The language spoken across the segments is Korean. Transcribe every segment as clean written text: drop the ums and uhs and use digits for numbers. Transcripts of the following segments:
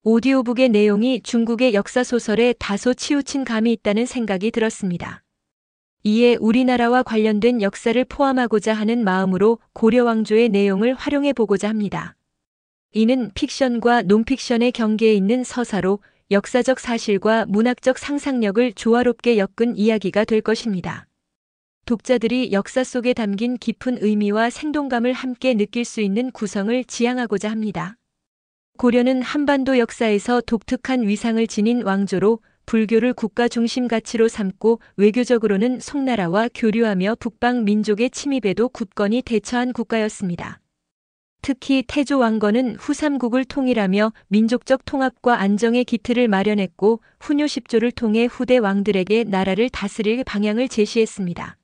오디오북의 내용이 중국의 역사소설에 다소 치우친 감이 있다는 생각이 들었습니다. 이에 우리나라와 관련된 역사를 포함하고자 하는 마음으로 고려 왕조의 내용을 활용해 보고자 합니다. 이는 픽션과 논픽션의 경계에 있는 서사로 역사적 사실과 문학적 상상력을 조화롭게 엮은 이야기가 될 것입니다. 독자들이 역사 속에 담긴 깊은 의미와 생동감을 함께 느낄 수 있는 구성을 지향하고자 합니다. 고려는 한반도 역사에서 독특한 위상을 지닌 왕조로 불교를 국가 중심 가치로 삼고 외교적으로는 송나라와 교류하며 북방 민족의 침입에도 굳건히 대처한 국가였습니다. 특히 태조 왕건은 후삼국을 통일하며 민족적 통합과 안정의 기틀을 마련했고 훈요 10조를 통해 후대 왕들에게 나라를 다스릴 방향을 제시했습니다.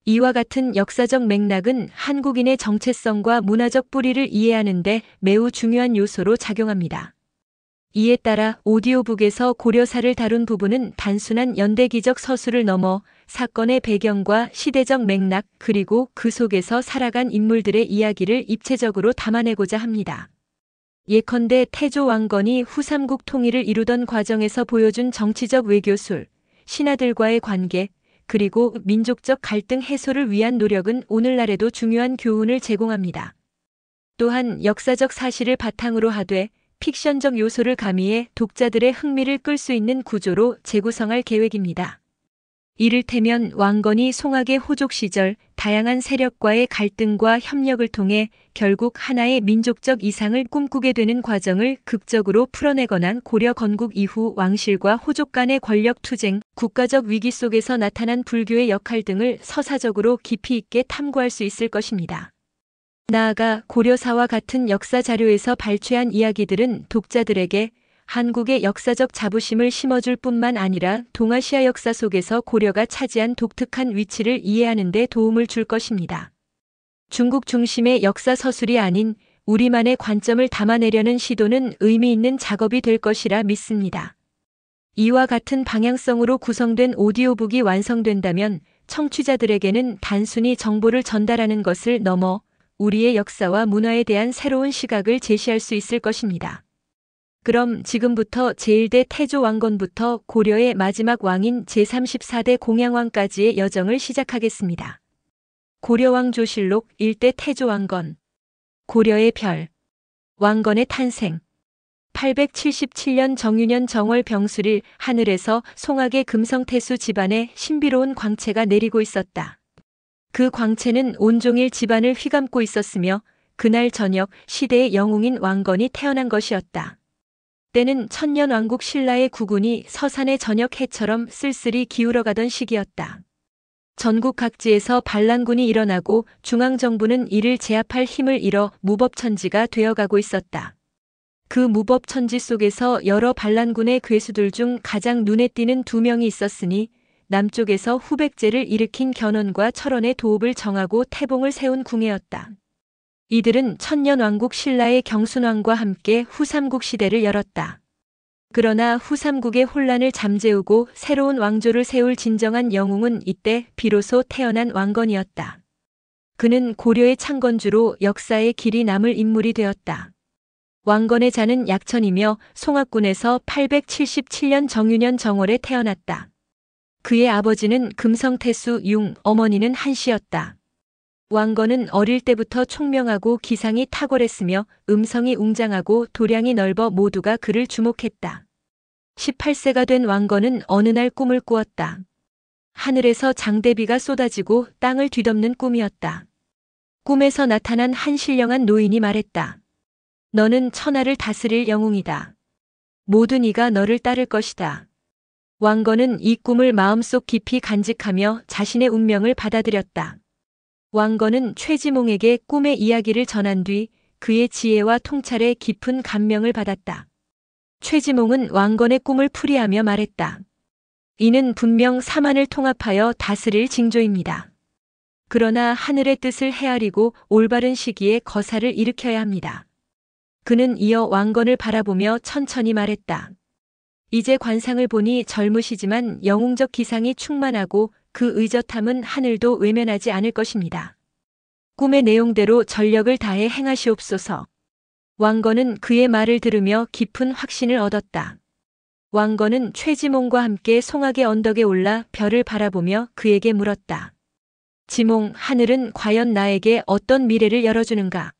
이와 같은 역사적 맥락은 한국인의 정체성과 문화적 뿌리를 이해하는 데 매우 중요한 요소로 작용합니다. 이에 따라 오디오북에서 고려사를 다룬 부분은 단순한 연대기적 서술을 넘어 사건의 배경과 시대적 맥락 그리고 그 속에서 살아간 인물들의 이야기를 입체적으로 담아내고자 합니다. 예컨대 태조 왕건이 후삼국 통일을 이루던 과정에서 보여준 정치적 외교술, 신하들과의 관계, 그리고 민족적 갈등 해소를 위한 노력은 오늘날에도 중요한 교훈을 제공합니다. 또한 역사적 사실을 바탕으로 하되 픽션적 요소를 가미해 독자들의 흥미를 끌 수 있는 구조로 재구성할 계획입니다. 이를테면 왕건이 송악의 호족 시절 다양한 세력과의 갈등과 협력을 통해 결국 하나의 민족적 이상을 꿈꾸게 되는 과정을 극적으로 풀어내거나 고려 건국 이후 왕실과 호족 간의 권력 투쟁, 국가적 위기 속에서 나타난 불교의 역할 등을 서사적으로 깊이 있게 탐구할 수 있을 것입니다. 나아가 고려사와 같은 역사 자료에서 발췌한 이야기들은 독자들에게 한국의 역사적 자부심을 심어줄 뿐만 아니라 동아시아 역사 속에서 고려가 차지한 독특한 위치를 이해하는 데 도움을 줄 것입니다. 중국 중심의 역사 서술이 아닌 우리만의 관점을 담아내려는 시도는 의미 있는 작업이 될 것이라 믿습니다. 이와 같은 방향성으로 구성된 오디오북이 완성된다면 청취자들에게는 단순히 정보를 전달하는 것을 넘어 우리의 역사와 문화에 대한 새로운 시각을 제시할 수 있을 것입니다. 그럼 지금부터 제1대 태조 왕건부터 고려의 마지막 왕인 제34대 공양왕까지의 여정을 시작하겠습니다. 고려왕 조실록 1대 태조 왕건. 고려의 별. 왕건의 탄생. 877년 정유년 정월 병술일 하늘에서 송악의 금성태수 집안에 신비로운 광채가 내리고 있었다. 그 광채는 온종일 집안을 휘감고 있었으며 그날 저녁 시대의 영웅인 왕건이 태어난 것이었다. 때는 천년왕국 신라의 국운이 서산의 저녁 해처럼 쓸쓸히 기울어가던 시기였다. 전국 각지에서 반란군이 일어나고 중앙정부는 이를 제압할 힘을 잃어 무법천지가 되어가고 있었다. 그 무법천지 속에서 여러 반란군의 괴수들 중 가장 눈에 띄는 두 명이 있었으니 남쪽에서 후백제를 일으킨 견훤과 철원의 도읍을 정하고 태봉을 세운 궁예였다. 이들은 천년왕국 신라의 경순왕과 함께 후삼국 시대를 열었다. 그러나 후삼국의 혼란을 잠재우고 새로운 왕조를 세울 진정한 영웅은 이때 비로소 태어난 왕건이었다. 그는 고려의 창건주로 역사에 길이 남을 인물이 되었다. 왕건의 자는 약천이며 송악군에서 877년 정유년 정월에 태어났다. 그의 아버지는 금성태수 융, 어머니는 한씨였다. 왕건은 어릴 때부터 총명하고 기상이 탁월했으며 음성이 웅장하고 도량이 넓어 모두가 그를 주목했다. 18세가 된 왕건은 어느 날 꿈을 꾸었다. 하늘에서 장대비가 쏟아지고 땅을 뒤덮는 꿈이었다. 꿈에서 나타난 한 신령한 노인이 말했다. 너는 천하를 다스릴 영웅이다. 모든 이가 너를 따를 것이다. 왕건은 이 꿈을 마음속 깊이 간직하며 자신의 운명을 받아들였다. 왕건은 최지몽에게 꿈의 이야기를 전한 뒤 그의 지혜와 통찰에 깊은 감명을 받았다. 최지몽은 왕건의 꿈을 풀이하며 말했다. 이는 분명 사만을 통합하여 다스릴 징조입니다. 그러나 하늘의 뜻을 헤아리고 올바른 시기에 거사를 일으켜야 합니다. 그는 이어 왕건을 바라보며 천천히 말했다. 이제 관상을 보니 젊으시지만 영웅적 기상이 충만하고 그 의젓함은 하늘도 외면하지 않을 것입니다. 꿈의 내용대로 전력을 다해 행하시옵소서. 왕건은 그의 말을 들으며 깊은 확신을 얻었다. 왕건은 최지몽과 함께 송악의 언덕에 올라 별을 바라보며 그에게 물었다. 지몽, 하늘은 과연 나에게 어떤 미래를 열어주는가?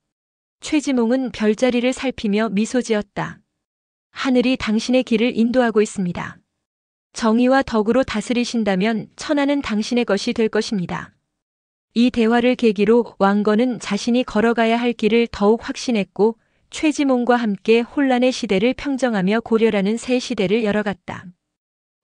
최지몽은 별자리를 살피며 미소 지었다. 하늘이 당신의 길을 인도하고 있습니다. 정의와 덕으로 다스리신다면 천하는 당신의 것이 될 것입니다. 이 대화를 계기로 왕건은 자신이 걸어가야 할 길을 더욱 확신했고 최지몽과 함께 혼란의 시대를 평정하며 고려라는 새 시대를 열어갔다.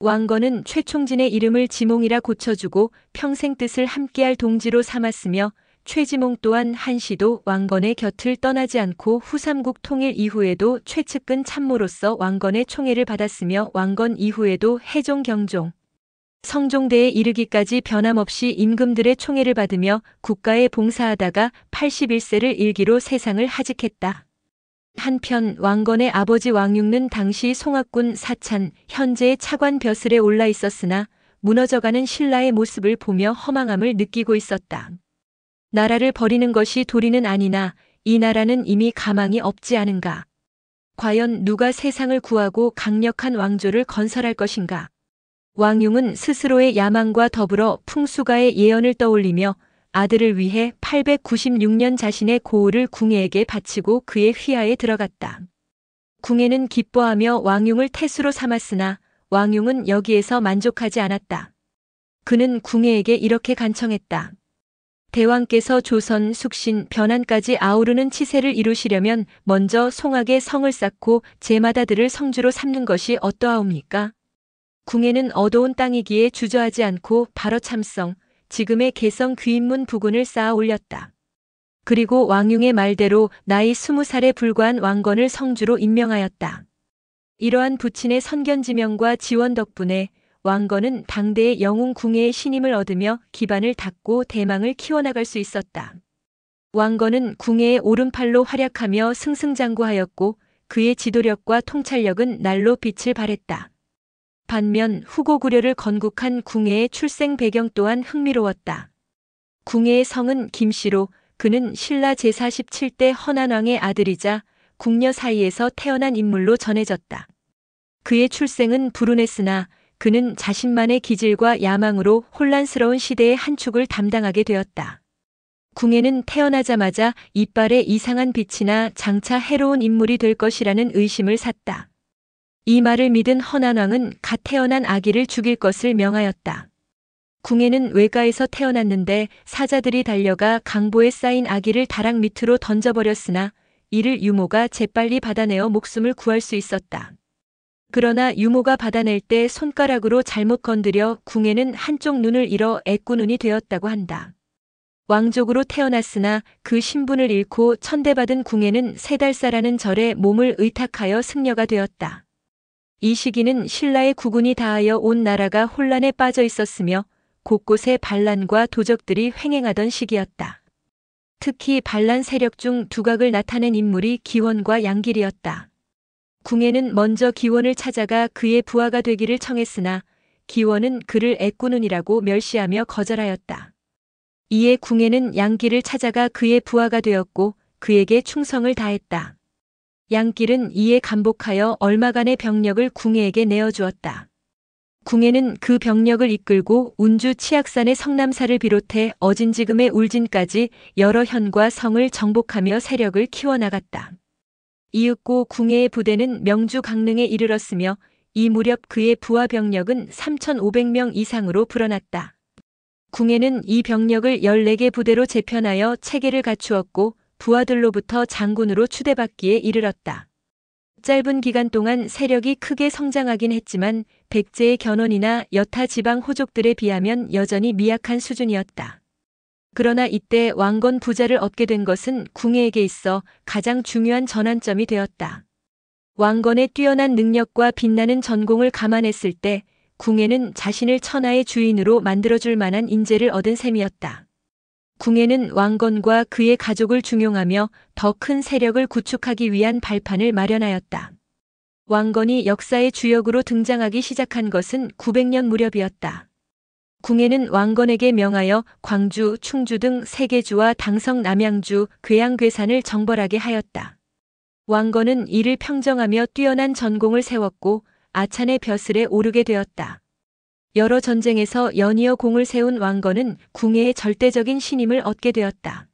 왕건은 최총진의 이름을 지몽이라 고쳐주고 평생 뜻을 함께할 동지로 삼았으며 최지몽 또한 한시도 왕건의 곁을 떠나지 않고 후삼국 통일 이후에도 최측근 참모로서 왕건의 총애를 받았으며 왕건 이후에도 해종 경종, 성종대에 이르기까지 변함없이 임금들의 총애를 받으며 국가에 봉사하다가 81세를 일기로 세상을 하직했다. 한편 왕건의 아버지 왕육는 당시 송악군 사찬, 현재의 차관 벼슬에 올라 있었으나 무너져가는 신라의 모습을 보며 허망함을 느끼고 있었다. 나라를 버리는 것이 도리는 아니나 이 나라는 이미 가망이 없지 않은가. 과연 누가 세상을 구하고 강력한 왕조를 건설할 것인가. 왕융은 스스로의 야망과 더불어 풍수가의 예언을 떠올리며 아들을 위해 896년 자신의 고을을 궁예에게 바치고 그의 휘하에 들어갔다. 궁예는 기뻐하며 왕융을 태수로 삼았으나 왕융은 여기에서 만족하지 않았다. 그는 궁예에게 이렇게 간청했다. 대왕께서 조선, 숙신, 변한까지 아우르는 치세를 이루시려면 먼저 송악의 성을 쌓고 제마다들을 성주로 삼는 것이 어떠하옵니까? 궁예는 어두운 땅이기에 주저하지 않고 바로 참성, 지금의 개성 귀인문 부근을 쌓아 올렸다. 그리고 왕융의 말대로 나이 20살에 불과한 왕건을 성주로 임명하였다. 이러한 부친의 선견지명과 지원 덕분에 왕건은 당대의 영웅 궁예의 신임을 얻으며 기반을 닦고 대망을 키워나갈 수 있었다. 왕건은 궁예의 오른팔로 활약하며 승승장구하였고 그의 지도력과 통찰력은 날로 빛을 발했다. 반면 후고 구려를 건국한 궁예의 출생 배경 또한 흥미로웠다. 궁예의 성은 김씨로 그는 신라 제47대 헌안왕의 아들이자 궁녀 사이에서 태어난 인물로 전해졌다. 그의 출생은 불운했으나 그는 자신만의 기질과 야망으로 혼란스러운 시대의 한 축을 담당하게 되었다. 궁예는 태어나자마자 이빨에 이상한 빛이나 장차 해로운 인물이 될 것이라는 의심을 샀다. 이 말을 믿은 헌안왕은 갓 태어난 아기를 죽일 것을 명하였다. 궁예는 외가에서 태어났는데 사자들이 달려가 강보에 쌓인 아기를 다락 밑으로 던져버렸으나 이를 유모가 재빨리 받아내어 목숨을 구할 수 있었다. 그러나 유모가 받아낼 때 손가락으로 잘못 건드려 궁예는 한쪽 눈을 잃어 애꾸눈이 되었다고 한다. 왕족으로 태어났으나 그 신분을 잃고 천대받은 궁예는 세달사라는 절에 몸을 의탁하여 승려가 되었다. 이 시기는 신라의 국운이 다하여 온 나라가 혼란에 빠져 있었으며 곳곳에 반란과 도적들이 횡행하던 시기였다. 특히 반란 세력 중 두각을 나타낸 인물이 기원과 양길이었다. 궁예는 먼저 기원을 찾아가 그의 부하가 되기를 청했으나 기원은 그를 애꾸눈이라고 멸시하며 거절하였다. 이에 궁예는 양길을 찾아가 그의 부하가 되었고 그에게 충성을 다했다. 양길은 이에 감복하여 얼마간의 병력을 궁예에게 내어주었다. 궁예는 그 병력을 이끌고 운주 치악산의 성남사를 비롯해 어진지금의 울진까지 여러 현과 성을 정복하며 세력을 키워나갔다. 이윽고 궁예의 부대는 명주 강릉에 이르렀으며 이 무렵 그의 부하 병력은 3,500명 이상으로 불어났다. 궁예는 이 병력을 14개 부대로 재편하여 체계를 갖추었고 부하들로부터 장군으로 추대받기에 이르렀다. 짧은 기간 동안 세력이 크게 성장하긴 했지만 백제의 견훤이나 여타 지방 호족들에 비하면 여전히 미약한 수준이었다. 그러나 이때 왕건 부자를 얻게 된 것은 궁예에게 있어 가장 중요한 전환점이 되었다. 왕건의 뛰어난 능력과 빛나는 전공을 감안했을 때 궁예는 자신을 천하의 주인으로 만들어줄 만한 인재를 얻은 셈이었다. 궁예는 왕건과 그의 가족을 중용하며 더 큰 세력을 구축하기 위한 발판을 마련하였다. 왕건이 역사의 주역으로 등장하기 시작한 것은 900년 무렵이었다. 궁예는 왕건에게 명하여 광주, 충주 등 3개 주와 당성, 남양주, 괴양, 괴산을 정벌하게 하였다. 왕건은 이를 평정하며 뛰어난 전공을 세웠고 아찬의 벼슬에 오르게 되었다. 여러 전쟁에서 연이어 공을 세운 왕건은 궁예의 절대적인 신임을 얻게 되었다.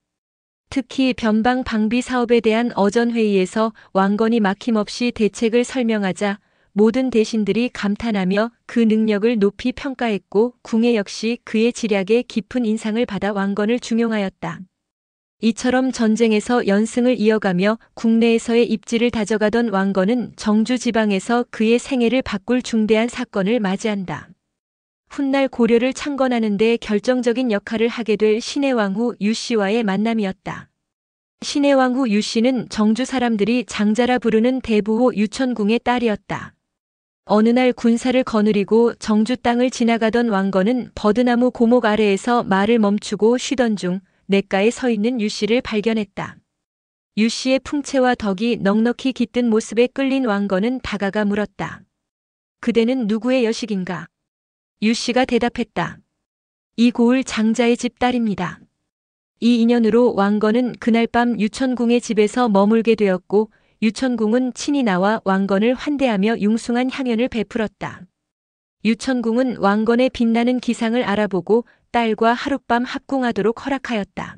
특히 변방 방비 사업에 대한 어전회의에서 왕건이 막힘없이 대책을 설명하자 모든 대신들이 감탄하며 그 능력을 높이 평가했고 궁예 역시 그의 지략에 깊은 인상을 받아 왕건을 중용하였다. 이처럼 전쟁에서 연승을 이어가며 국내에서의 입지를 다져가던 왕건은 정주 지방에서 그의 생애를 바꿀 중대한 사건을 맞이한다. 훗날 고려를 창건하는 데 결정적인 역할을 하게 될 신의 왕후 유씨와의 만남이었다. 신의 왕후 유씨는 정주 사람들이 장자라 부르는 대부호 유천궁의 딸이었다. 어느 날 군사를 거느리고 정주 땅을 지나가던 왕건은 버드나무 고목 아래에서 말을 멈추고 쉬던 중 냇가에 서 있는 유씨를 발견했다. 유씨의 풍채와 덕이 넉넉히 깃든 모습에 끌린 왕건은 다가가 물었다. 그대는 누구의 여식인가? 유씨가 대답했다. 이 고을 장자의 집 딸입니다. 이 인연으로 왕건은 그날 밤 유천궁의 집에서 머물게 되었고 유천궁은 친히 나와 왕건을 환대하며 융숭한 향연을 베풀었다. 유천궁은 왕건의 빛나는 기상을 알아보고 딸과 하룻밤 합궁하도록 허락하였다.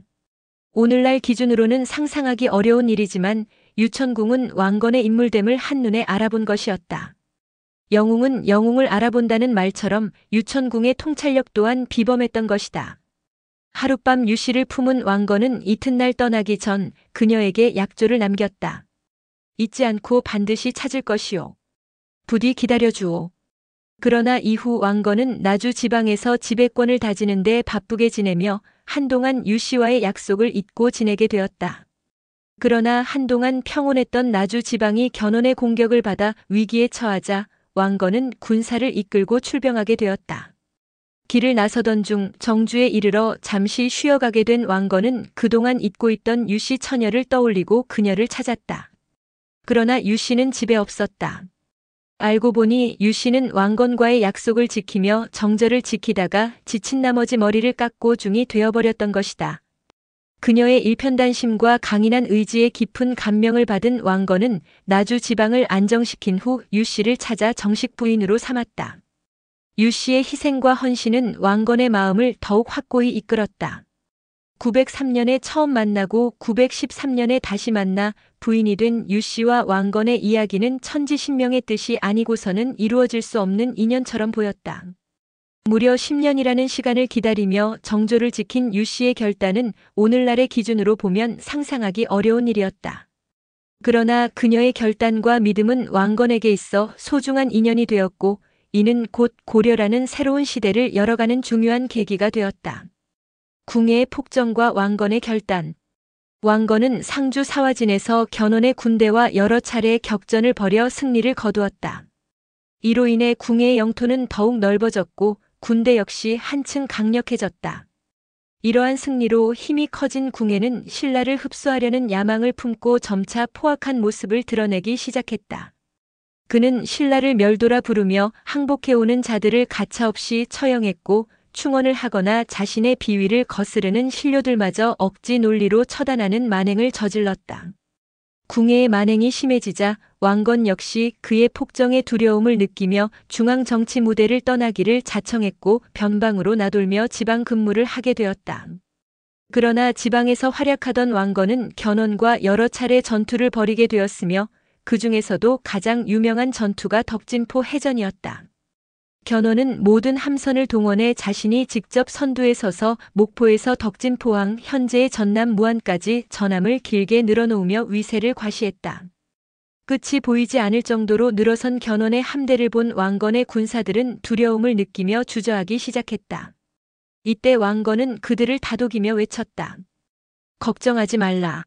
오늘날 기준으로는 상상하기 어려운 일이지만 유천궁은 왕건의 인물됨을 한눈에 알아본 것이었다. 영웅은 영웅을 알아본다는 말처럼 유천궁의 통찰력 또한 비범했던 것이다. 하룻밤 유씨를 품은 왕건은 이튿날 떠나기 전 그녀에게 약조를 남겼다. 잊지 않고 반드시 찾을 것이오. 부디 기다려주오. 그러나 이후 왕건은 나주 지방에서 지배권을 다지는 데 바쁘게 지내며 한동안 유씨와의 약속을 잊고 지내게 되었다. 그러나 한동안 평온했던 나주 지방이 견훤의 공격을 받아 위기에 처하자 왕건은 군사를 이끌고 출병하게 되었다. 길을 나서던 중 정주에 이르러 잠시 쉬어가게 된 왕건은 그동안 잊고 있던 유씨 처녀를 떠올리고 그녀를 찾았다. 그러나 유씨는 집에 없었다. 알고 보니 유씨는 왕건과의 약속을 지키며 정절을 지키다가 지친 나머지 머리를 깎고 중이 되어버렸던 것이다. 그녀의 일편단심과 강인한 의지에 깊은 감명을 받은 왕건은 나주 지방을 안정시킨 후 유씨를 찾아 정식 부인으로 삼았다. 유씨의 희생과 헌신은 왕건의 마음을 더욱 확고히 이끌었다. 903년에 처음 만나고 913년에 다시 만나 부인이 된 유씨와 왕건의 이야기는 천지신명의 뜻이 아니고서는 이루어질 수 없는 인연처럼 보였다. 무려 10년이라는 시간을 기다리며 정조를 지킨 유씨의 결단은 오늘날의 기준으로 보면 상상하기 어려운 일이었다. 그러나 그녀의 결단과 믿음은 왕건에게 있어 소중한 인연이 되었고 이는 곧 고려라는 새로운 시대를 열어가는 중요한 계기가 되었다. 궁예의 폭정과 왕건의 결단. 왕건은 상주 사화진에서 견훤의 군대와 여러 차례 격전을 벌여 승리를 거두었다. 이로 인해 궁예의 영토는 더욱 넓어졌고 군대 역시 한층 강력해졌다. 이러한 승리로 힘이 커진 궁예는 신라를 흡수하려는 야망을 품고 점차 포악한 모습을 드러내기 시작했다. 그는 신라를 멸도라 부르며 항복해오는 자들을 가차없이 처형했고 충언을 하거나 자신의 비위를 거스르는 신료들마저 억지 논리로 처단하는 만행을 저질렀다. 궁예의 만행이 심해지자 왕건 역시 그의 폭정의 두려움을 느끼며 중앙 정치 무대를 떠나기를 자청했고 변방으로 나돌며 지방 근무를 하게 되었다. 그러나 지방에서 활약하던 왕건은 견훤과 여러 차례 전투를 벌이게 되었으며 그 중에서도 가장 유명한 전투가 덕진포 해전이었다. 견훤은 모든 함선을 동원해 자신이 직접 선두에 서서 목포에서 덕진포항 현재의 전남 무안까지 전함을 길게 늘어놓으며 위세를 과시했다. 끝이 보이지 않을 정도로 늘어선 견훤의 함대를 본 왕건의 군사들은 두려움을 느끼며 주저하기 시작했다. 이때 왕건은 그들을 다독이며 외쳤다. 걱정하지 말라.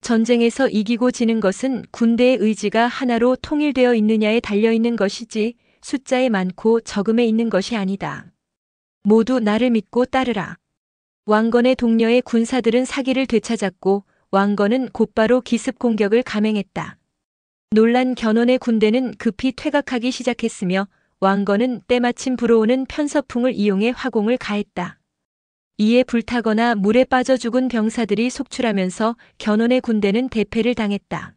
전쟁에서 이기고 지는 것은 군대의 의지가 하나로 통일되어 있느냐에 달려있는 것이지 숫자에 많고 적음에 있는 것이 아니다. 모두 나를 믿고 따르라. 왕건의 동료의 군사들은 사기를 되찾았고 왕건은 곧바로 기습 공격을 감행했다. 놀란 견훤의 군대는 급히 퇴각하기 시작했으며 왕건은 때마침 불어오는 편서풍을 이용해 화공을 가했다. 이에 불타거나 물에 빠져 죽은 병사들이 속출하면서 견훤의 군대는 대패를 당했다.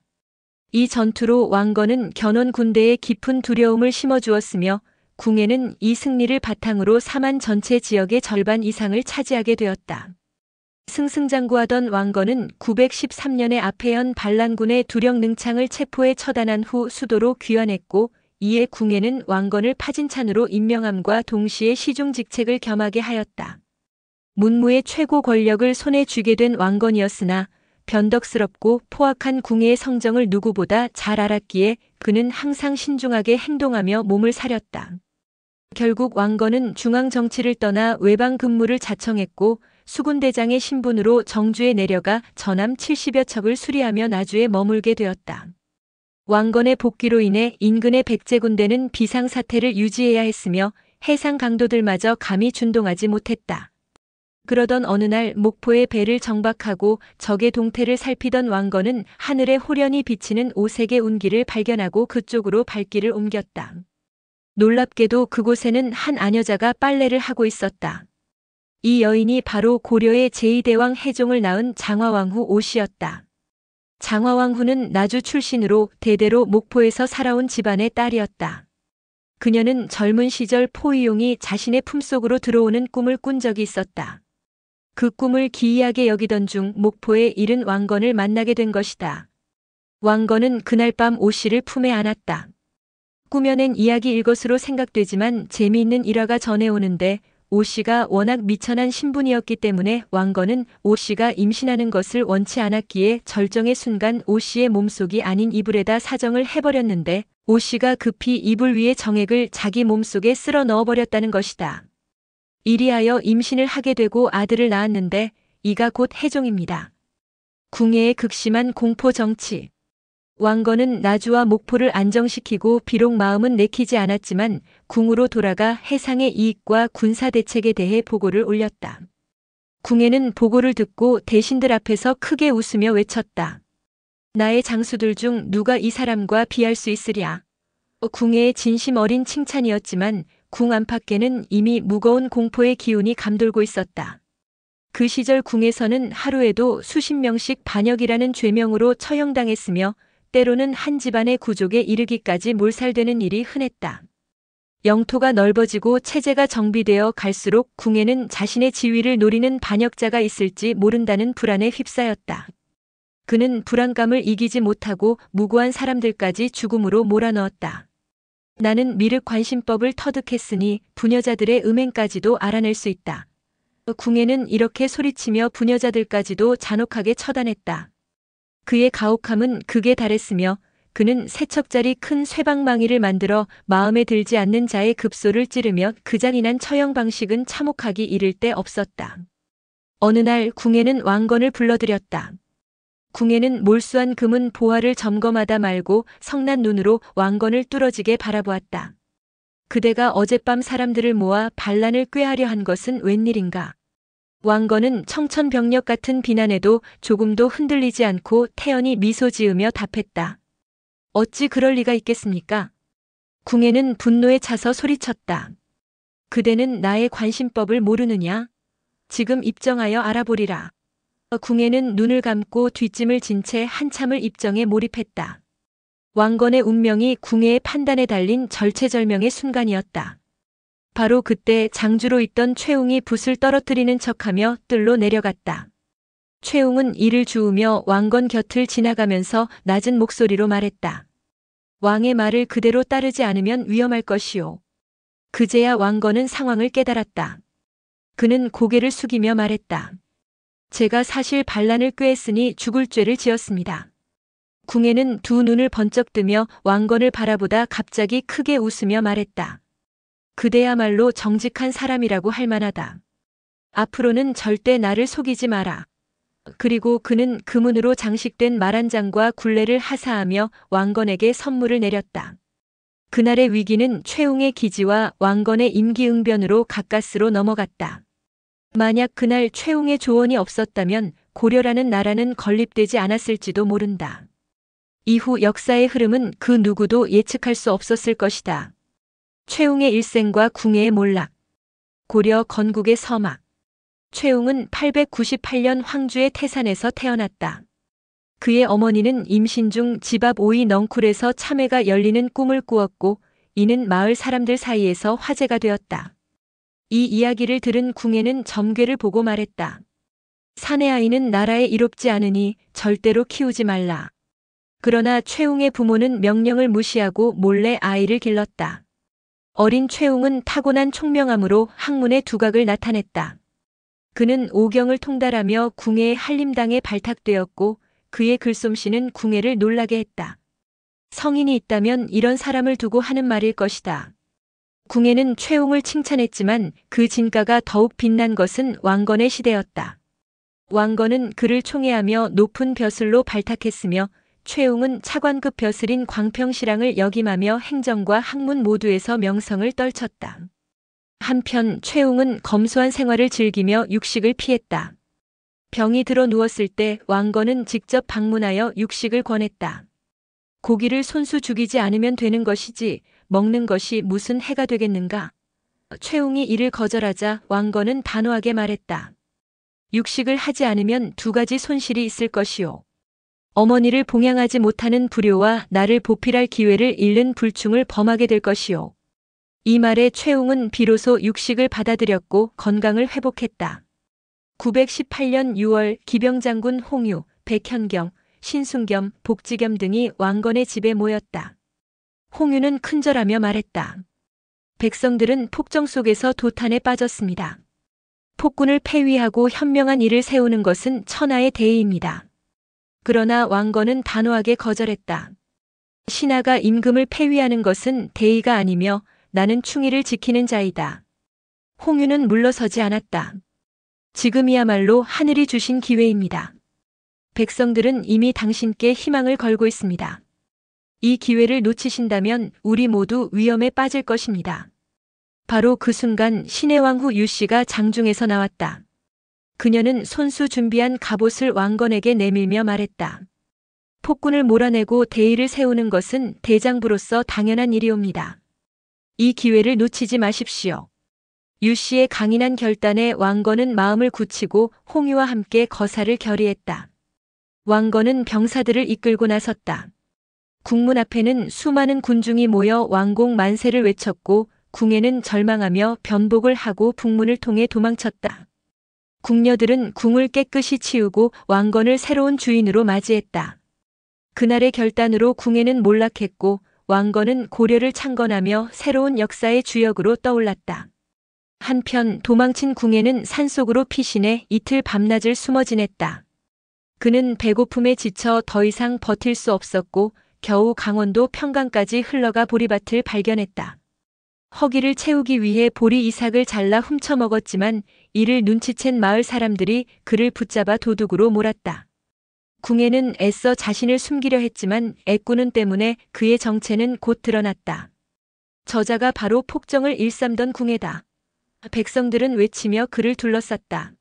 이 전투로 왕건은 견원 군대에 깊은 두려움을 심어주었으며 궁에는 이 승리를 바탕으로 삼한 전체 지역의 절반 이상을 차지하게 되었다. 승승장구하던 왕건은 913년에 아페현 반란군의 두령능창을 체포해 처단한 후 수도로 귀환했고 이에 궁에는 왕건을 파진찬으로 임명함과 동시에 시중직책을 겸하게 하였다. 문무의 최고 권력을 손에 쥐게 된 왕건이었으나 변덕스럽고 포악한 궁예의 성정을 누구보다 잘 알았기에 그는 항상 신중하게 행동하며 몸을 사렸다. 결국 왕건은 중앙정치를 떠나 외방 근무를 자청했고 수군대장의 신분으로 정주에 내려가 전함 70여 척을 수리하며 나주에 머물게 되었다. 왕건의 복귀로 인해 인근의 백제군대는 비상사태를 유지해야 했으며 해상 강도들마저 감히 준동하지 못했다. 그러던 어느 날 목포의 배를 정박하고 적의 동태를 살피던 왕건은 하늘에 호련히 비치는 오색의 운기를 발견하고 그쪽으로 발길을 옮겼다. 놀랍게도 그곳에는 한 아녀자가 빨래를 하고 있었다. 이 여인이 바로 고려의 제2대왕 해종을 낳은 장화왕후 오씨였다. 장화왕후는 나주 출신으로 대대로 목포에서 살아온 집안의 딸이었다. 그녀는 젊은 시절 포의용이 자신의 품속으로 들어오는 꿈을 꾼 적이 있었다. 그 꿈을 기이하게 여기던 중 목포에 이른 왕건을 만나게 된 것이다. 왕건은 그날 밤 오씨를 품에 안았다. 꾸며낸 이야기일 것으로 생각되지만 재미있는 일화가 전해오는데 오씨가 워낙 미천한 신분이었기 때문에 왕건은 오씨가 임신하는 것을 원치 않았기에 절정의 순간 오씨의 몸속이 아닌 이불에다 사정을 해버렸는데 오씨가 급히 이불 위에 정액을 자기 몸속에 쓸어 넣어버렸다는 것이다. 이리하여 임신을 하게 되고 아들을 낳았는데 이가 곧 해종입니다. 궁예의 극심한 공포 정치. 왕건은 나주와 목포를 안정시키고 비록 마음은 내키지 않았지만 궁으로 돌아가 해상의 이익과 군사 대책에 대해 보고를 올렸다. 궁예는 보고를 듣고 대신들 앞에서 크게 웃으며 외쳤다. 나의 장수들 중 누가 이 사람과 비할 수 있으랴. 궁예의 진심 어린 칭찬이었지만 궁 안팎에는 이미 무거운 공포의 기운이 감돌고 있었다. 그 시절 궁에서는 하루에도 수십 명씩 반역이라는 죄명으로 처형당했으며 때로는 한 집안의 구족에 이르기까지 몰살되는 일이 흔했다. 영토가 넓어지고 체제가 정비되어 갈수록 궁에는 자신의 지위를 노리는 반역자가 있을지 모른다는 불안에 휩싸였다. 그는 불안감을 이기지 못하고 무고한 사람들까지 죽음으로 몰아넣었다. 나는 미륵관심법을 터득했으니 부녀자들의 음행까지도 알아낼 수 있다. 궁에는 이렇게 소리치며 부녀자들까지도 잔혹하게 처단했다. 그의 가혹함은 극에 달했으며 그는 세척짜리 큰 쇠방망이를 만들어 마음에 들지 않는 자의 급소를 찌르며 그 잔인한 처형 방식은 참혹하기 이를 데 없었다. 어느 날 궁에는 왕건을 불러들였다. 궁에는 몰수한 금은 보화를 점검하다 말고 성난 눈으로 왕건을 뚫어지게 바라보았다. 그대가 어젯밤 사람들을 모아 반란을 꾀하려 한 것은 웬일인가? 왕건은 청천벽력 같은 비난에도 조금도 흔들리지 않고 태연히 미소 지으며 답했다. 어찌 그럴 리가 있겠습니까? 궁에는 분노에 차서 소리쳤다. 그대는 나의 관심법을 모르느냐? 지금 입정하여 알아보리라. 궁에는 눈을 감고 뒷짐을 진 채 한참을 입정에 몰입했다. 왕건의 운명이 궁예의 판단에 달린 절체절명의 순간이었다. 바로 그때 장주로 있던 최웅이 붓을 떨어뜨리는 척하며 뜰로 내려갔다. 최웅은 이를 주우며 왕건 곁을 지나가면서 낮은 목소리로 말했다. 왕의 말을 그대로 따르지 않으면 위험할 것이오. 그제야 왕건은 상황을 깨달았다. 그는 고개를 숙이며 말했다. 제가 사실 반란을 꾀했으니 죽을 죄를 지었습니다. 궁에는 두 눈을 번쩍 뜨며 왕건을 바라보다 갑자기 크게 웃으며 말했다. 그대야말로 정직한 사람이라고 할 만하다. 앞으로는 절대 나를 속이지 마라. 그리고 그는 금은으로 장식된 말 한 장과 굴레를 하사하며 왕건에게 선물을 내렸다. 그날의 위기는 최웅의 기지와 왕건의 임기응변으로 가까스로 넘어갔다. 만약 그날 최웅의 조언이 없었다면 고려라는 나라는 건립되지 않았을지도 모른다. 이후 역사의 흐름은 그 누구도 예측할 수 없었을 것이다. 최웅의 일생과 궁예의 몰락. 고려 건국의 서막. 최웅은 898년 황주의 태산에서 태어났다. 그의 어머니는 임신 중 집 앞 오이 넝쿨에서 참외가 열리는 꿈을 꾸었고 이는 마을 사람들 사이에서 화제가 되었다. 이 이야기를 들은 궁예는 점괘를 보고 말했다. 사내 아이는 나라에 이롭지 않으니 절대로 키우지 말라. 그러나 최웅의 부모는 명령을 무시하고 몰래 아이를 길렀다. 어린 최웅은 타고난 총명함으로 학문의 두각을 나타냈다. 그는 오경을 통달하며 궁예의 한림당에 발탁되었고 그의 글솜씨는 궁예를 놀라게 했다. 성인이 있다면 이런 사람을 두고 하는 말일 것이다. 궁예는 최웅을 칭찬했지만 그 진가가 더욱 빛난 것은 왕건의 시대였다. 왕건은 그를 총애하며 높은 벼슬로 발탁했으며 최웅은 차관급 벼슬인 광평시랑을 역임하며 행정과 학문 모두에서 명성을 떨쳤다. 한편 최웅은 검소한 생활을 즐기며 육식을 피했다. 병이 들어 누웠을 때 왕건은 직접 방문하여 육식을 권했다. 고기를 손수 죽이지 않으면 되는 것이지 먹는 것이 무슨 해가 되겠는가? 최웅이 이를 거절하자 왕건은 단호하게 말했다. 육식을 하지 않으면 두 가지 손실이 있을 것이오. 어머니를 봉양하지 못하는 불효와 나를 보필할 기회를 잃는 불충을 범하게 될 것이오. 이 말에 최웅은 비로소 육식을 받아들였고 건강을 회복했다. 918년 6월 기병장군 홍유, 백현경, 신순겸, 복지겸 등이 왕건의 집에 모였다. 홍유는 큰절하며 말했다. 백성들은 폭정 속에서 도탄에 빠졌습니다. 폭군을 폐위하고 현명한 일을 세우는 것은 천하의 대의입니다. 그러나 왕건은 단호하게 거절했다. 신하가 임금을 폐위하는 것은 대의가 아니며 나는 충의를 지키는 자이다. 홍유는 물러서지 않았다. 지금이야말로 하늘이 주신 기회입니다. 백성들은 이미 당신께 희망을 걸고 있습니다. 이 기회를 놓치신다면 우리 모두 위험에 빠질 것입니다. 바로 그 순간 신의 왕후 유씨가 장중에서 나왔다. 그녀는 손수 준비한 갑옷을 왕건에게 내밀며 말했다. 폭군을 몰아내고 대의를 세우는 것은 대장부로서 당연한 일이옵니다. 이 기회를 놓치지 마십시오. 유씨의 강인한 결단에 왕건은 마음을 굳히고 홍유와 함께 거사를 결의했다. 왕건은 병사들을 이끌고 나섰다. 궁문 앞에는 수많은 군중이 모여 왕공 만세를 외쳤고 궁예는 절망하며 변복을 하고 북문을 통해 도망쳤다. 궁녀들은 궁을 깨끗이 치우고 왕건을 새로운 주인으로 맞이했다. 그날의 결단으로 궁예는 몰락했고 왕건은 고려를 창건하며 새로운 역사의 주역으로 떠올랐다. 한편 도망친 궁예는 산속으로 피신해 이틀 밤낮을 숨어 지냈다. 그는 배고픔에 지쳐 더 이상 버틸 수 없었고 겨우 강원도 평강까지 흘러가 보리밭을 발견했다. 허기를 채우기 위해 보리 이삭을 잘라 훔쳐 먹었지만 이를 눈치챈 마을 사람들이 그를 붙잡아 도둑으로 몰았다. 궁예는 애써 자신을 숨기려 했지만 애꾸는 때문에 그의 정체는 곧 드러났다. 저자가 바로 폭정을 일삼던 궁예다. 백성들은 외치며 그를 둘러쌌다.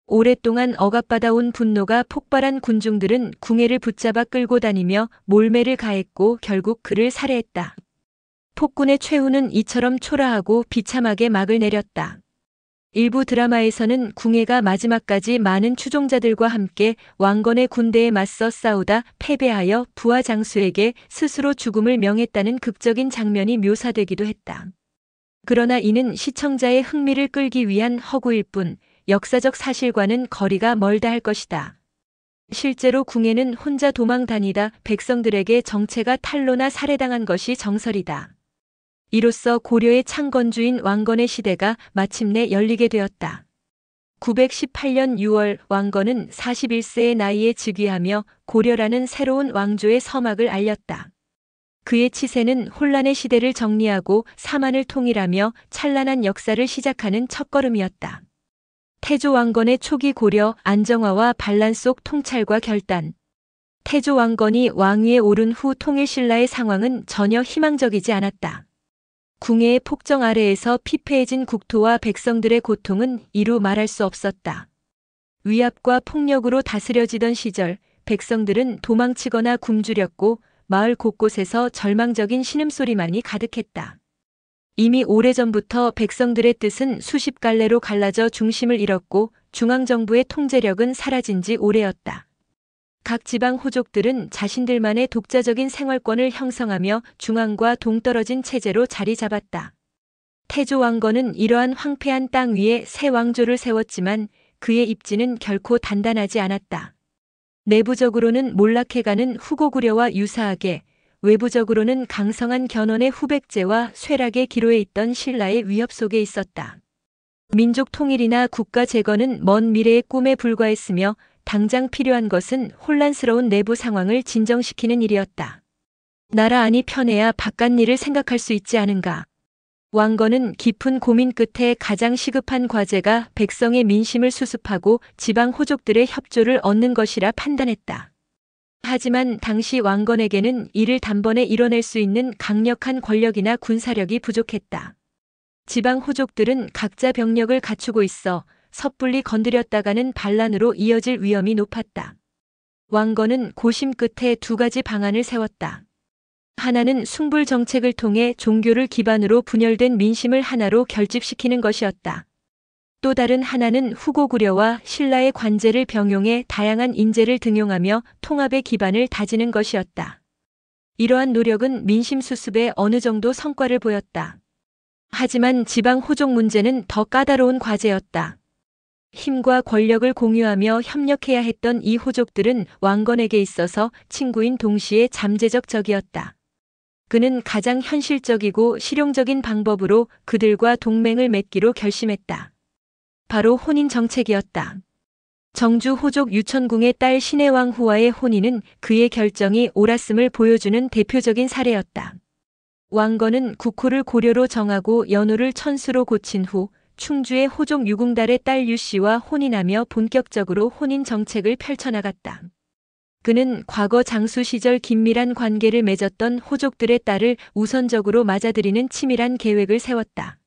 오랫동안 억압받아온 분노가 폭발한 군중들은 궁예를 붙잡아 끌고 다니며 몰매를 가했고 결국 그를 살해했다. 폭군의 최후는 이처럼 초라하고 비참하게 막을 내렸다. 일부 드라마에서는 궁예가 마지막까지 많은 추종자들과 함께 왕건의 군대에 맞서 싸우다 패배하여 부하 장수에게 스스로 죽음을 명했다는 극적인 장면이 묘사되기도 했다. 그러나 이는 시청자의 흥미를 끌기 위한 허구일 뿐 역사적 사실과는 거리가 멀다 할 것이다. 실제로 궁예는 혼자 도망 다니다 백성들에게 정체가 탄로나 살해당한 것이 정설이다. 이로써 고려의 창건주인 왕건의 시대가 마침내 열리게 되었다. 918년 6월 왕건은 41세의 나이에 즉위하며 고려라는 새로운 왕조의 서막을 알렸다. 그의 치세는 혼란의 시대를 정리하고 사만을 통일하며 찬란한 역사를 시작하는 첫걸음이었다. 태조 왕건의 초기 고려 안정화와 반란 속 통찰과 결단. 태조 왕건이 왕위에 오른 후 통일신라의 상황은 전혀 희망적이지 않았다. 궁예의 폭정 아래에서 피폐해진 국토와 백성들의 고통은 이루 말할 수 없었다. 위압과 폭력으로 다스려지던 시절 백성들은 도망치거나 굶주렸고 마을 곳곳에서 절망적인 신음소리만이 가득했다. 이미 오래전부터 백성들의 뜻은 수십 갈래로 갈라져 중심을 잃었고 중앙정부의 통제력은 사라진 지 오래였다. 각 지방 호족들은 자신들만의 독자적인 생활권을 형성하며 중앙과 동떨어진 체제로 자리 잡았다. 태조 왕건은 이러한 황폐한 땅 위에 새 왕조를 세웠지만 그의 입지는 결코 단단하지 않았다. 내부적으로는 몰락해가는 후고구려와 유사하게, 외부적으로는 강성한 견훤의 후백제와 쇠락의 기로에 있던 신라의 위협 속에 있었다. 민족 통일이나 국가 재건은 먼 미래의 꿈에 불과했으며 당장 필요한 것은 혼란스러운 내부 상황을 진정시키는 일이었다. 나라 안이 편해야 바깥 일을 생각할 수 있지 않은가. 왕건은 깊은 고민 끝에 가장 시급한 과제가 백성의 민심을 수습하고 지방 호족들의 협조를 얻는 것이라 판단했다. 하지만 당시 왕건에게는 이를 단번에 이뤄낼 수 있는 강력한 권력이나 군사력이 부족했다. 지방 호족들은 각자 병력을 갖추고 있어 섣불리 건드렸다가는 반란으로 이어질 위험이 높았다. 왕건은 고심 끝에 두 가지 방안을 세웠다. 하나는 숭불 정책을 통해 종교를 기반으로 분열된 민심을 하나로 결집시키는 것이었다. 또 다른 하나는 후고구려와 신라의 관제를 병용해 다양한 인재를 등용하며 통합의 기반을 다지는 것이었다. 이러한 노력은 민심 수습에 어느 정도 성과를 보였다. 하지만 지방 호족 문제는 더 까다로운 과제였다. 힘과 권력을 공유하며 협력해야 했던 이 호족들은 왕건에게 있어서 친구인 동시에 잠재적 적이었다. 그는 가장 현실적이고 실용적인 방법으로 그들과 동맹을 맺기로 결심했다. 바로 혼인 정책이었다. 정주 호족 유천궁의 딸 신해왕후와의 혼인은 그의 결정이 옳았음을 보여주는 대표적인 사례였다. 왕건은 국호를 고려로 정하고 연호를 천수로 고친 후 충주의 호족 유궁달의 딸 유씨와 혼인하며 본격적으로 혼인 정책을 펼쳐나갔다. 그는 과거 장수 시절 긴밀한 관계를 맺었던 호족들의 딸을 우선적으로 맞아들이는 치밀한 계획을 세웠다.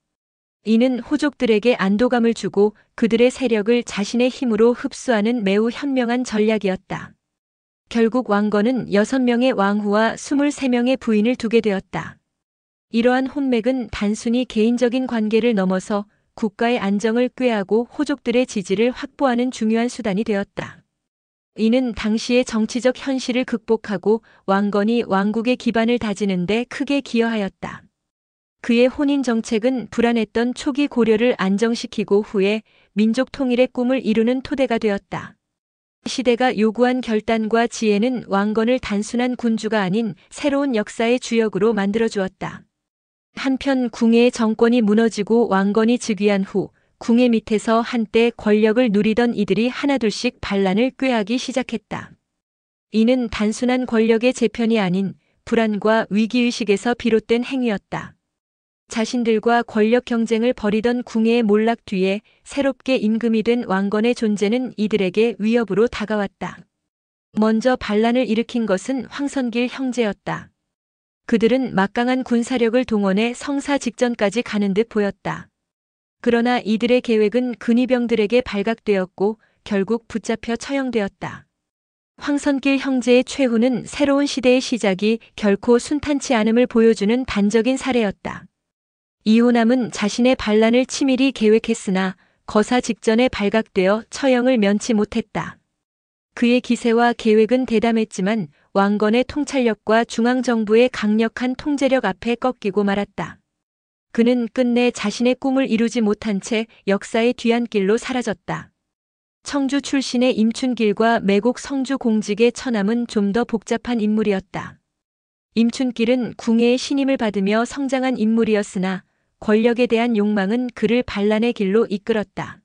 이는 호족들에게 안도감을 주고 그들의 세력을 자신의 힘으로 흡수하는 매우 현명한 전략이었다. 결국 왕건은 6명의 왕후와 23명의 부인을 두게 되었다. 이러한 혼맥은 단순히 개인적인 관계를 넘어서 국가의 안정을 꾀하고 호족들의 지지를 확보하는 중요한 수단이 되었다. 이는 당시의 정치적 현실을 극복하고 왕건이 왕국의 기반을 다지는 데 크게 기여하였다. 그의 혼인 정책은 불안했던 초기 고려를 안정시키고 후에 민족 통일의 꿈을 이루는 토대가 되었다. 시대가 요구한 결단과 지혜는 왕건을 단순한 군주가 아닌 새로운 역사의 주역으로 만들어주었다. 한편 궁예의 정권이 무너지고 왕건이 즉위한 후 궁예 밑에서 한때 권력을 누리던 이들이 하나둘씩 반란을 꾀하기 시작했다. 이는 단순한 권력의 재편이 아닌 불안과 위기의식에서 비롯된 행위였다. 자신들과 권력 경쟁을 벌이던 궁예의 몰락 뒤에 새롭게 임금이 된 왕건의 존재는 이들에게 위협으로 다가왔다. 먼저 반란을 일으킨 것은 황선길 형제였다. 그들은 막강한 군사력을 동원해 성사 직전까지 가는 듯 보였다. 그러나 이들의 계획은 근위병들에게 발각되었고 결국 붙잡혀 처형되었다. 황선길 형제의 최후는 새로운 시대의 시작이 결코 순탄치 않음을 보여주는 단적인 사례였다. 이호남은 자신의 반란을 치밀히 계획했으나 거사 직전에 발각되어 처형을 면치 못했다. 그의 기세와 계획은 대담했지만 왕건의 통찰력과 중앙정부의 강력한 통제력 앞에 꺾이고 말았다. 그는 끝내 자신의 꿈을 이루지 못한 채 역사의 뒤안길로 사라졌다. 청주 출신의 임춘길과 매곡 성주 공직의 처남은 좀 더 복잡한 인물이었다. 임춘길은 궁예의 신임을 받으며 성장한 인물이었으나 권력에 대한 욕망은 그를 반란의 길로 이끌었다.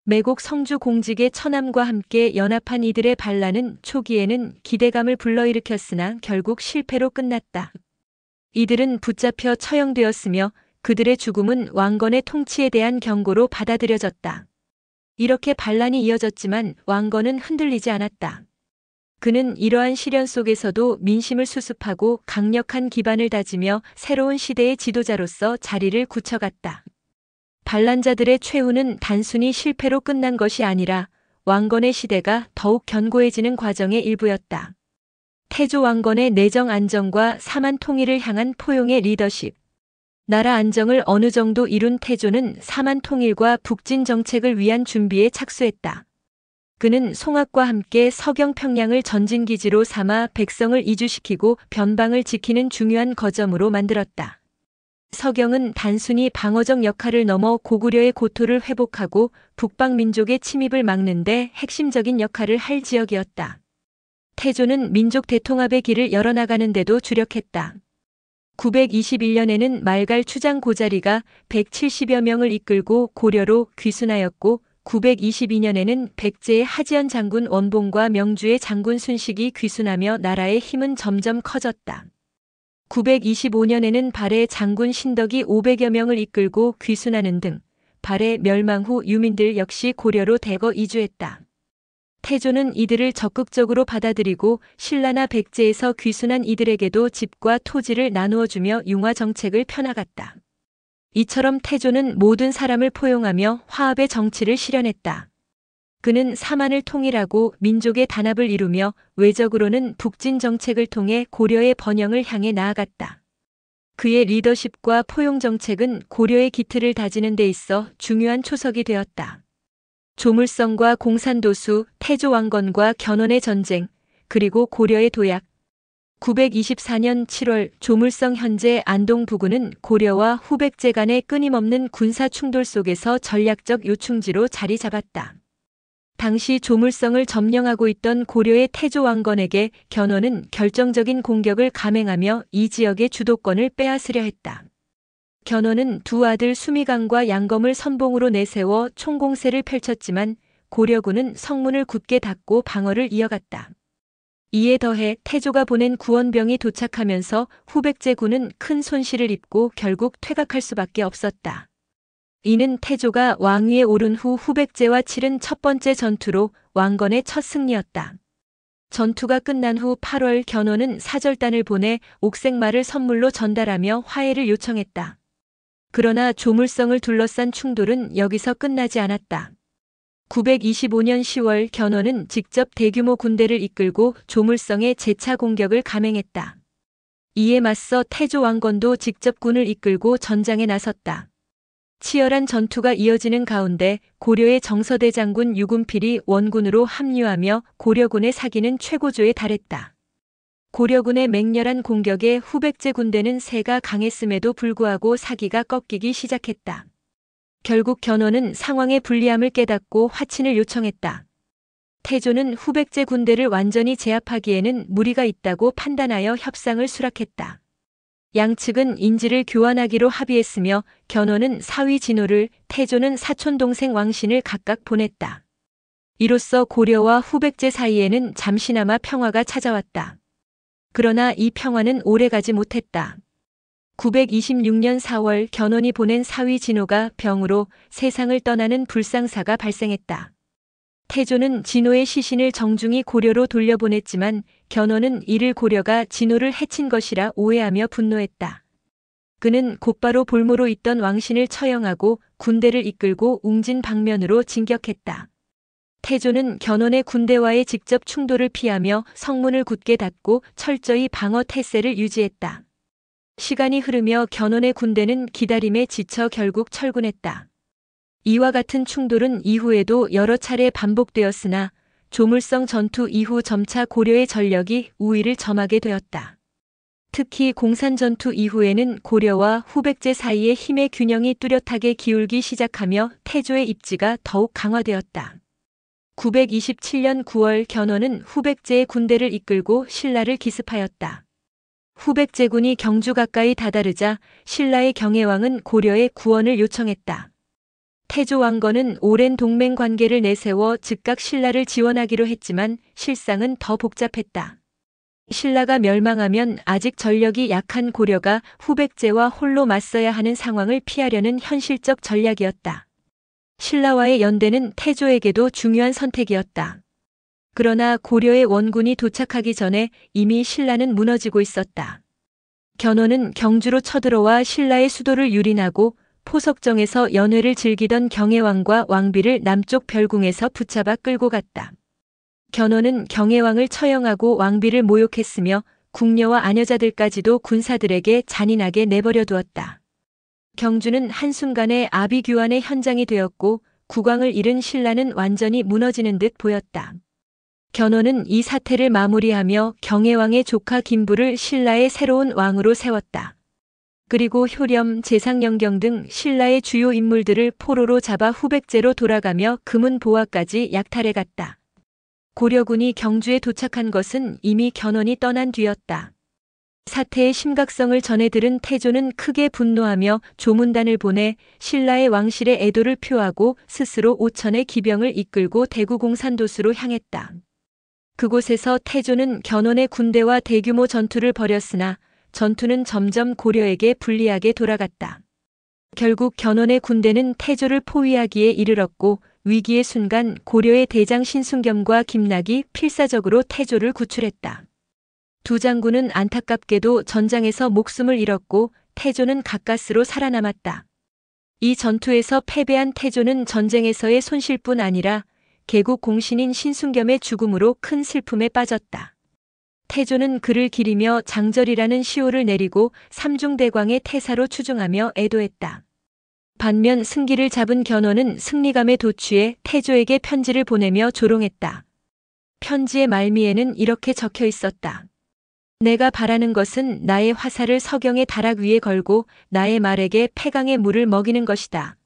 매곡 성주 공직의 처남과 함께 연합한 이들의 반란은 초기에는 기대감을 불러일으켰으나 결국 실패로 끝났다. 이들은 붙잡혀 처형되었으며 그들의 죽음은 왕건의 통치에 대한 경고로 받아들여졌다. 이렇게 반란이 이어졌지만 왕건은 흔들리지 않았다. 그는 이러한 시련 속에서도 민심을 수습하고 강력한 기반을 다지며 새로운 시대의 지도자로서 자리를 굳혀갔다. 반란자들의 최후는 단순히 실패로 끝난 것이 아니라 왕건의 시대가 더욱 견고해지는 과정의 일부였다. 태조 왕건의 내정 안정과 사만 통일을 향한 포용의 리더십. 나라 안정을 어느 정도 이룬 태조는 사만 통일과 북진 정책을 위한 준비에 착수했다. 그는 송악과 함께 서경평양을 전진기지로 삼아 백성을 이주시키고 변방을 지키는 중요한 거점으로 만들었다. 서경은 단순히 방어적 역할을 넘어 고구려의 고토를 회복하고 북방 민족의 침입을 막는 데 핵심적인 역할을 할 지역이었다. 태조는 민족 대통합의 길을 열어나가는 데도 주력했다. 921년에는 말갈 추장 고자리가 170여 명을 이끌고 고려로 귀순하였고 922년에는 백제의 하지연 장군 원봉과 명주의 장군 순식이 귀순하며 나라의 힘은 점점 커졌다. 925년에는 발해 장군 신덕이 500여 명을 이끌고 귀순하는 등 발해 멸망 후 유민들 역시 고려로 대거 이주했다. 태조는 이들을 적극적으로 받아들이고 신라나 백제에서 귀순한 이들에게도 집과 토지를 나누어주며 융화 정책을 펴나갔다. 이처럼 태조는 모든 사람을 포용하며 화합의 정치를 실현했다. 그는 사만을 통일하고 민족의 단합을 이루며 외적으로는 북진 정책을 통해 고려의 번영을 향해 나아갔다. 그의 리더십과 포용 정책은 고려의 기틀을 다지는 데 있어 중요한 초석이 되었다. 조물성과 공산도수, 태조왕건과 견훤의 전쟁, 그리고 고려의 도약. 924년 7월 조물성 현재 안동 부근은 고려와 후백제 간의 끊임없는 군사 충돌 속에서 전략적 요충지로 자리 잡았다. 당시 조물성을 점령하고 있던 고려의 태조왕건에게 견훤은 결정적인 공격을 감행하며 이 지역의 주도권을 빼앗으려 했다. 견훤은 두 아들 수미강과 양검을 선봉으로 내세워 총공세를 펼쳤지만 고려군은 성문을 굳게 닫고 방어를 이어갔다. 이에 더해 태조가 보낸 구원병이 도착하면서 후백제군은 큰 손실을 입고 결국 퇴각할 수밖에 없었다. 이는 태조가 왕위에 오른 후 후백제와 치른 첫 번째 전투로 왕건의 첫 승리였다. 전투가 끝난 후 8월 견훤은 사절단을 보내 옥색말을 선물로 전달하며 화해를 요청했다. 그러나 조물성을 둘러싼 충돌은 여기서 끝나지 않았다. 925년 10월 견훤은 직접 대규모 군대를 이끌고 조물성의 재차 공격을 감행했다. 이에 맞서 태조 왕건도 직접 군을 이끌고 전장에 나섰다. 치열한 전투가 이어지는 가운데 고려의 정서대 장군 유군필이 원군으로 합류하며 고려군의 사기는 최고조에 달했다. 고려군의 맹렬한 공격에 후백제 군대는 세가 강했음에도 불구하고 사기가 꺾이기 시작했다. 결국 견훤은 상황의 불리함을 깨닫고 화친을 요청했다. 태조는 후백제 군대를 완전히 제압하기에는 무리가 있다고 판단하여 협상을 수락했다. 양측은 인지를 교환하기로 합의했으며 견훤은 사위 진호를, 태조는 사촌 동생 왕신을 각각 보냈다. 이로써 고려와 후백제 사이에는 잠시나마 평화가 찾아왔다. 그러나 이 평화는 오래가지 못했다. 926년 4월 견훤이 보낸 사위 진호가 병으로 세상을 떠나는 불상사가 발생했다. 태조는 진호의 시신을 정중히 고려로 돌려보냈지만 견훤은 이를 고려가 진호를 해친 것이라 오해하며 분노했다. 그는 곧바로 볼모로 있던 왕신을 처형하고 군대를 이끌고 웅진 방면으로 진격했다. 태조는 견훤의 군대와의 직접 충돌을 피하며 성문을 굳게 닫고 철저히 방어 태세를 유지했다. 시간이 흐르며 견훤의 군대는 기다림에 지쳐 결국 철군했다. 이와 같은 충돌은 이후에도 여러 차례 반복되었으나 조물성 전투 이후 점차 고려의 전력이 우위를 점하게 되었다. 특히 공산전투 이후에는 고려와 후백제 사이의 힘의 균형이 뚜렷하게 기울기 시작하며 태조의 입지가 더욱 강화되었다. 927년 9월 견훤은 후백제의 군대를 이끌고 신라를 기습하였다. 후백제군이 경주 가까이 다다르자 신라의 경혜왕은 고려의 구원을 요청했다. 태조 왕건은 오랜 동맹 관계를 내세워 즉각 신라를 지원하기로 했지만 실상은 더 복잡했다. 신라가 멸망하면 아직 전력이 약한 고려가 후백제와 홀로 맞서야 하는 상황을 피하려는 현실적 전략이었다. 신라와의 연대는 태조에게도 중요한 선택이었다. 그러나 고려의 원군이 도착하기 전에 이미 신라는 무너지고 있었다. 견훤은 경주로 쳐들어와 신라의 수도를 유린하고 포석정에서 연회를 즐기던 경혜왕과 왕비를 남쪽 별궁에서 붙잡아 끌고 갔다. 견훤은 경혜왕을 처형하고 왕비를 모욕했으며 궁녀와 아녀자들까지도 군사들에게 잔인하게 내버려 두었다. 경주는 한순간에 아비규환의 현장이 되었고 국왕을 잃은 신라는 완전히 무너지는 듯 보였다. 견훤은 이 사태를 마무리하며 경혜왕의 조카 김부를 신라의 새로운 왕으로 세웠다. 그리고 효렴, 제상영경 등 신라의 주요 인물들을 포로로 잡아 후백제로 돌아가며 금은 보화까지 약탈해 갔다. 고려군이 경주에 도착한 것은 이미 견훤이 떠난 뒤였다. 사태의 심각성을 전해 들은 태조는 크게 분노하며 조문단을 보내 신라의 왕실의 애도를 표하고 스스로 5천의 기병을 이끌고 대구 공산도수로 향했다. 그곳에서 태조는 견훤의 군대와 대규모 전투를 벌였으나 전투는 점점 고려에게 불리하게 돌아갔다. 결국 견훤의 군대는 태조를 포위하기에 이르렀고 위기의 순간 고려의 대장 신순겸과 김낙이 필사적으로 태조를 구출했다. 두 장군은 안타깝게도 전장에서 목숨을 잃었고 태조는 가까스로 살아남았다. 이 전투에서 패배한 태조는 전쟁에서의 손실뿐 아니라 개국 공신인 신순겸의 죽음으로 큰 슬픔에 빠졌다. 태조는 그를 기리며 장절이라는 시호를 내리고 삼중대광의 태사로 추중하며 애도했다. 반면 승기를 잡은 견훤은 승리감에 도취해 태조에게 편지를 보내며 조롱했다. 편지의 말미에는 이렇게 적혀 있었다. 내가 바라는 것은 나의 화살을 서경의 다락 위에 걸고 나의 말에게 폐강의 물을 먹이는 것이다.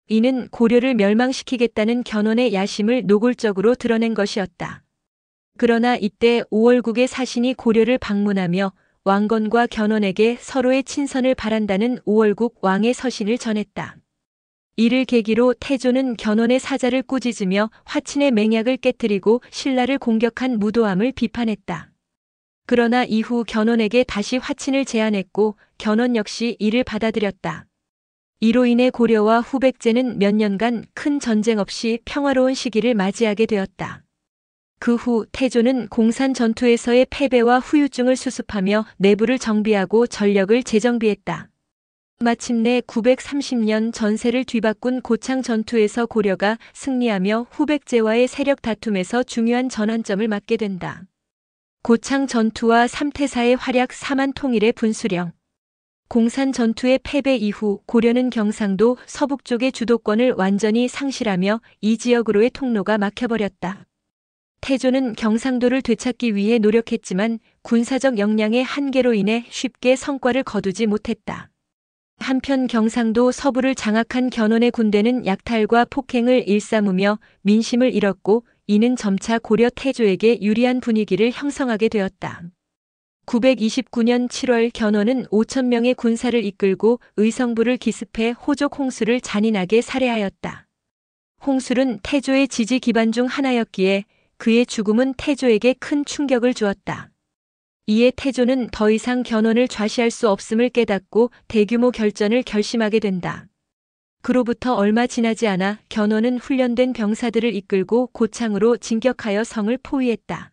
이는 고려를 멸망시키겠다는 견훤의 야심을 노골적으로 드러낸 것이었다. 그러나 이때 오월국의 사신이 고려를 방문하며 왕건과 견훤에게 서로의 친선을 바란다는 오월국 왕의 서신을 전했다. 이를 계기로 태조는 견훤의 사자를 꾸짖으며 화친의 맹약을 깨뜨리고 신라를 공격한 무도함을 비판했다. 그러나 이후 견훤에게 다시 화친을 제안했고 견훤 역시 이를 받아들였다. 이로 인해 고려와 후백제는 몇 년간 큰 전쟁 없이 평화로운 시기를 맞이하게 되었다. 그 후 태조는 공산 전투에서의 패배와 후유증을 수습하며 내부를 정비하고 전력을 재정비했다. 마침내 930년 전세를 뒤바꾼 고창 전투에서 고려가 승리하며 후백제와의 세력 다툼에서 중요한 전환점을 맞게 된다. 고창 전투와 삼태사의 활약 사만 통일의 분수령. 공산 전투의 패배 이후 고려는 경상도 서북 쪽의 주도권을 완전히 상실하며 이 지역으로의 통로가 막혀버렸다. 태조는 경상도를 되찾기 위해 노력했지만 군사적 역량의 한계로 인해 쉽게 성과를 거두지 못했다. 한편 경상도 서부를 장악한 견훤의 군대는 약탈과 폭행을 일삼으며 민심을 잃었고 이는 점차 고려 태조에게 유리한 분위기를 형성하게 되었다. 929년 7월 견훤은 5,000명의 군사를 이끌고 의성부를 기습해 호족 홍수를 잔인하게 살해하였다. 홍술은 태조의 지지 기반 중 하나였기에 그의 죽음은 태조에게 큰 충격을 주었다. 이에 태조는 더 이상 견훤을 좌시할 수 없음을 깨닫고 대규모 결전을 결심하게 된다. 그로부터 얼마 지나지 않아 견훤은 훈련된 병사들을 이끌고 고창으로 진격하여 성을 포위했다.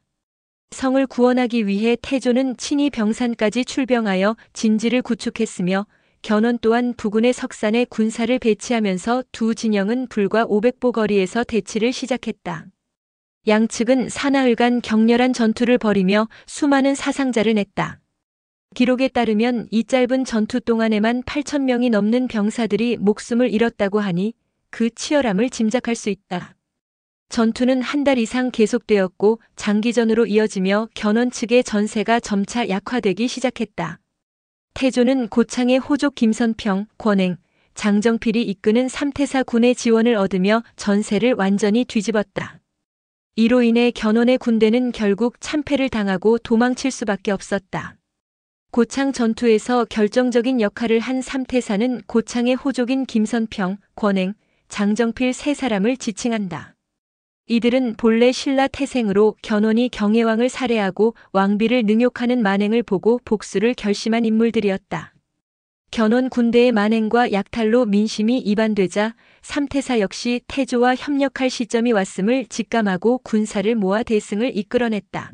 성을 구원하기 위해 태조는 친히 병산까지 출병하여 진지를 구축했으며 견훤 또한 부군의 석산에 군사를 배치하면서 두 진영은 불과 500보 거리에서 대치를 시작했다. 양측은 사나흘 간 격렬한 전투를 벌이며 수많은 사상자를 냈다. 기록에 따르면 이 짧은 전투 동안에만 8,000명이 넘는 병사들이 목숨을 잃었다고 하니 그 치열함을 짐작할 수 있다. 전투는 한 달 이상 계속되었고 장기전으로 이어지며 견훤 측의 전세가 점차 약화되기 시작했다. 태조는 고창의 호족 김선평, 권행, 장정필이 이끄는 삼태사 군의 지원을 얻으며 전세를 완전히 뒤집었다. 이로 인해 견훤의 군대는 결국 참패를 당하고 도망칠 수밖에 없었다. 고창 전투에서 결정적인 역할을 한 삼태사는 고창의 호족인 김선평, 권행, 장정필 세 사람을 지칭한다. 이들은 본래 신라 태생으로 견훤이 경혜왕을 살해하고 왕비를 능욕하는 만행을 보고 복수를 결심한 인물들이었다. 견훤 군대의 만행과 약탈로 민심이 이반되자 삼태사 역시 태조와 협력할 시점이 왔음을 직감하고 군사를 모아 대승을 이끌어냈다.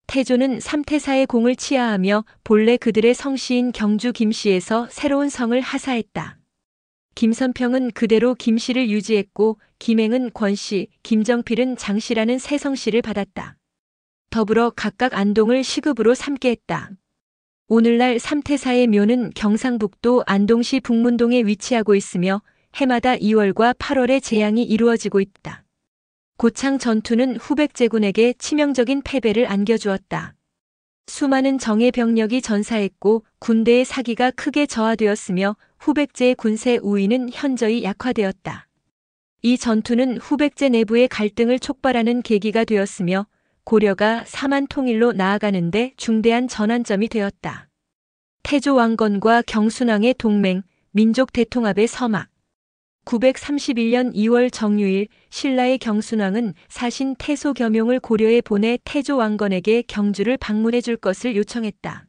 태조는 삼태사의 공을 치하하며 본래 그들의 성씨인 경주 김씨에서 새로운 성을 하사했다. 김선평은 그대로 김씨를 유지했고 김행은 권씨, 김정필은 장씨라는 새 성씨를 받았다. 더불어 각각 안동을 시급으로 삼게 했다. 오늘날 삼태사의 묘는 경상북도 안동시 북문동에 위치하고 있으며 해마다 2월과 8월에 재앙이 이루어지고 있다. 고창 전투는 후백제군에게 치명적인 패배를 안겨주었다. 수많은 정예 병력이 전사했고 군대의 사기가 크게 저하되었으며 후백제의 군세 우위는 현저히 약화되었다. 이 전투는 후백제 내부의 갈등을 촉발하는 계기가 되었으며 고려가 사만 통일로 나아가는데 중대한 전환점이 되었다. 태조 왕건과 경순왕의 동맹, 민족 대통합의 서막. 931년 2월 정유일 신라의 경순왕은 사신 태소 겸용을 고려에 보내 태조 왕건에게 경주를 방문해 줄 것을 요청했다.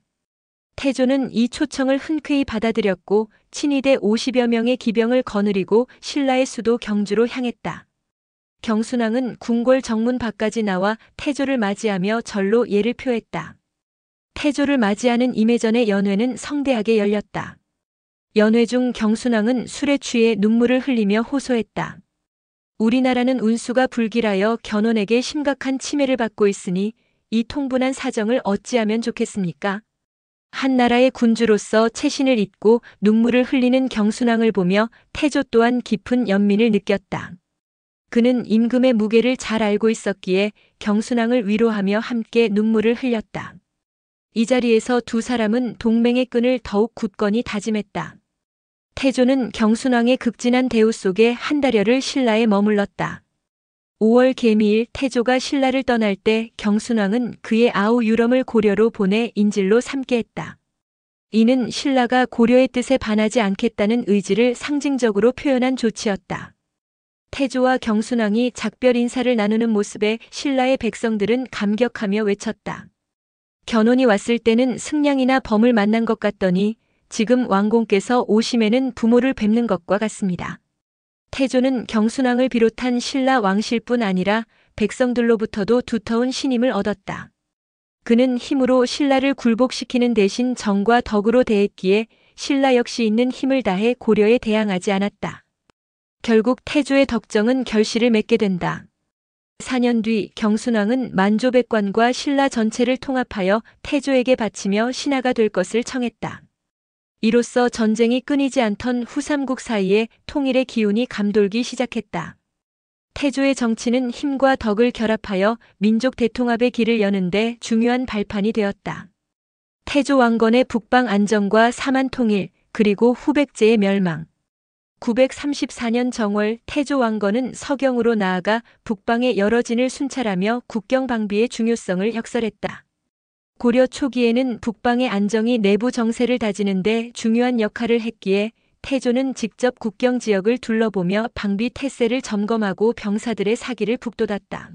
태조는 이 초청을 흔쾌히 받아들였고 친위대 50여 명의 기병을 거느리고 신라의 수도 경주로 향했다. 경순왕은 궁궐 정문 밖까지 나와 태조를 맞이하며 절로 예를 표했다. 태조를 맞이하는 임해전의 연회는 성대하게 열렸다. 연회 중 경순왕은 술에 취해 눈물을 흘리며 호소했다. 우리나라는 운수가 불길하여 견훤에게 심각한 침해를 받고 있으니 이 통분한 사정을 어찌하면 좋겠습니까? 한 나라의 군주로서 채신을 잇고 눈물을 흘리는 경순왕을 보며 태조 또한 깊은 연민을 느꼈다. 그는 임금의 무게를 잘 알고 있었기에 경순왕을 위로하며 함께 눈물을 흘렸다. 이 자리에서 두 사람은 동맹의 끈을 더욱 굳건히 다짐했다. 태조는 경순왕의 극진한 대우 속에 한 달여를 신라에 머물렀다. 5월 개미일 태조가 신라를 떠날 때 경순왕은 그의 아우 유럼을 고려로 보내 인질로 삼게 했다. 이는 신라가 고려의 뜻에 반하지 않겠다는 의지를 상징적으로 표현한 조치였다. 태조와 경순왕이 작별 인사를 나누는 모습에 신라의 백성들은 감격하며 외쳤다. 견훤이 왔을 때는 승냥이나 범을 만난 것 같더니 지금 왕공께서 오심에는 부모를 뵙는 것과 같습니다. 태조는 경순왕을 비롯한 신라 왕실뿐 아니라 백성들로부터도 두터운 신임을 얻었다. 그는 힘으로 신라를 굴복시키는 대신 정과 덕으로 대했기에 신라 역시 있는 힘을 다해 고려에 대항하지 않았다. 결국 태조의 덕정은 결실을 맺게 된다. 4년 뒤 경순왕은 만조백관과 신라 전체를 통합하여 태조에게 바치며 신하가 될 것을 청했다. 이로써 전쟁이 끊이지 않던 후삼국 사이에 통일의 기운이 감돌기 시작했다. 태조의 정치는 힘과 덕을 결합하여 민족 대통합의 길을 여는데 중요한 발판이 되었다. 태조 왕건의 북방 안정과 사만 통일, 그리고 후백제의 멸망. 934년 정월 태조 왕건은 서경으로 나아가 북방의 여러 진을 순찰하며 국경 방비의 중요성을 역설했다. 고려 초기에는 북방의 안정이 내부 정세를 다지는데 중요한 역할을 했기에 태조는 직접 국경 지역을 둘러보며 방비 태세를 점검하고 병사들의 사기를 북돋았다.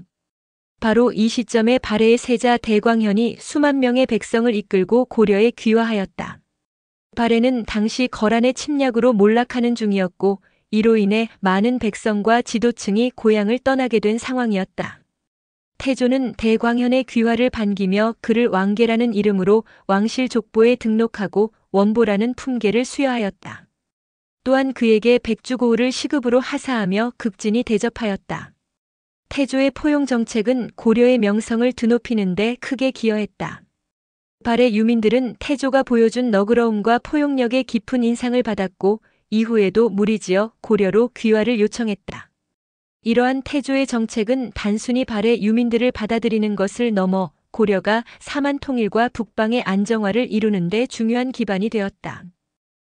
바로 이 시점에 발해의 세자 대광현이 수만 명의 백성을 이끌고 고려에 귀화하였다. 발해는 당시 거란의 침략으로 몰락하는 중이었고 이로 인해 많은 백성과 지도층이 고향을 떠나게 된 상황이었다. 태조는 대광현의 귀화를 반기며 그를 왕계라는 이름으로 왕실 족보에 등록하고 원보라는 품계를 수여하였다. 또한 그에게 백주고을을 시급으로 하사하며 극진히 대접하였다. 태조의 포용 정책은 고려의 명성을 드높이는 데 크게 기여했다. 발해 유민들은 태조가 보여준 너그러움과 포용력에 깊은 인상을 받았고 이후에도 무리지어 고려로 귀화를 요청했다. 이러한 태조의 정책은 단순히 발해 유민들을 받아들이는 것을 넘어 고려가 사만 통일과 북방의 안정화를 이루는 데 중요한 기반이 되었다.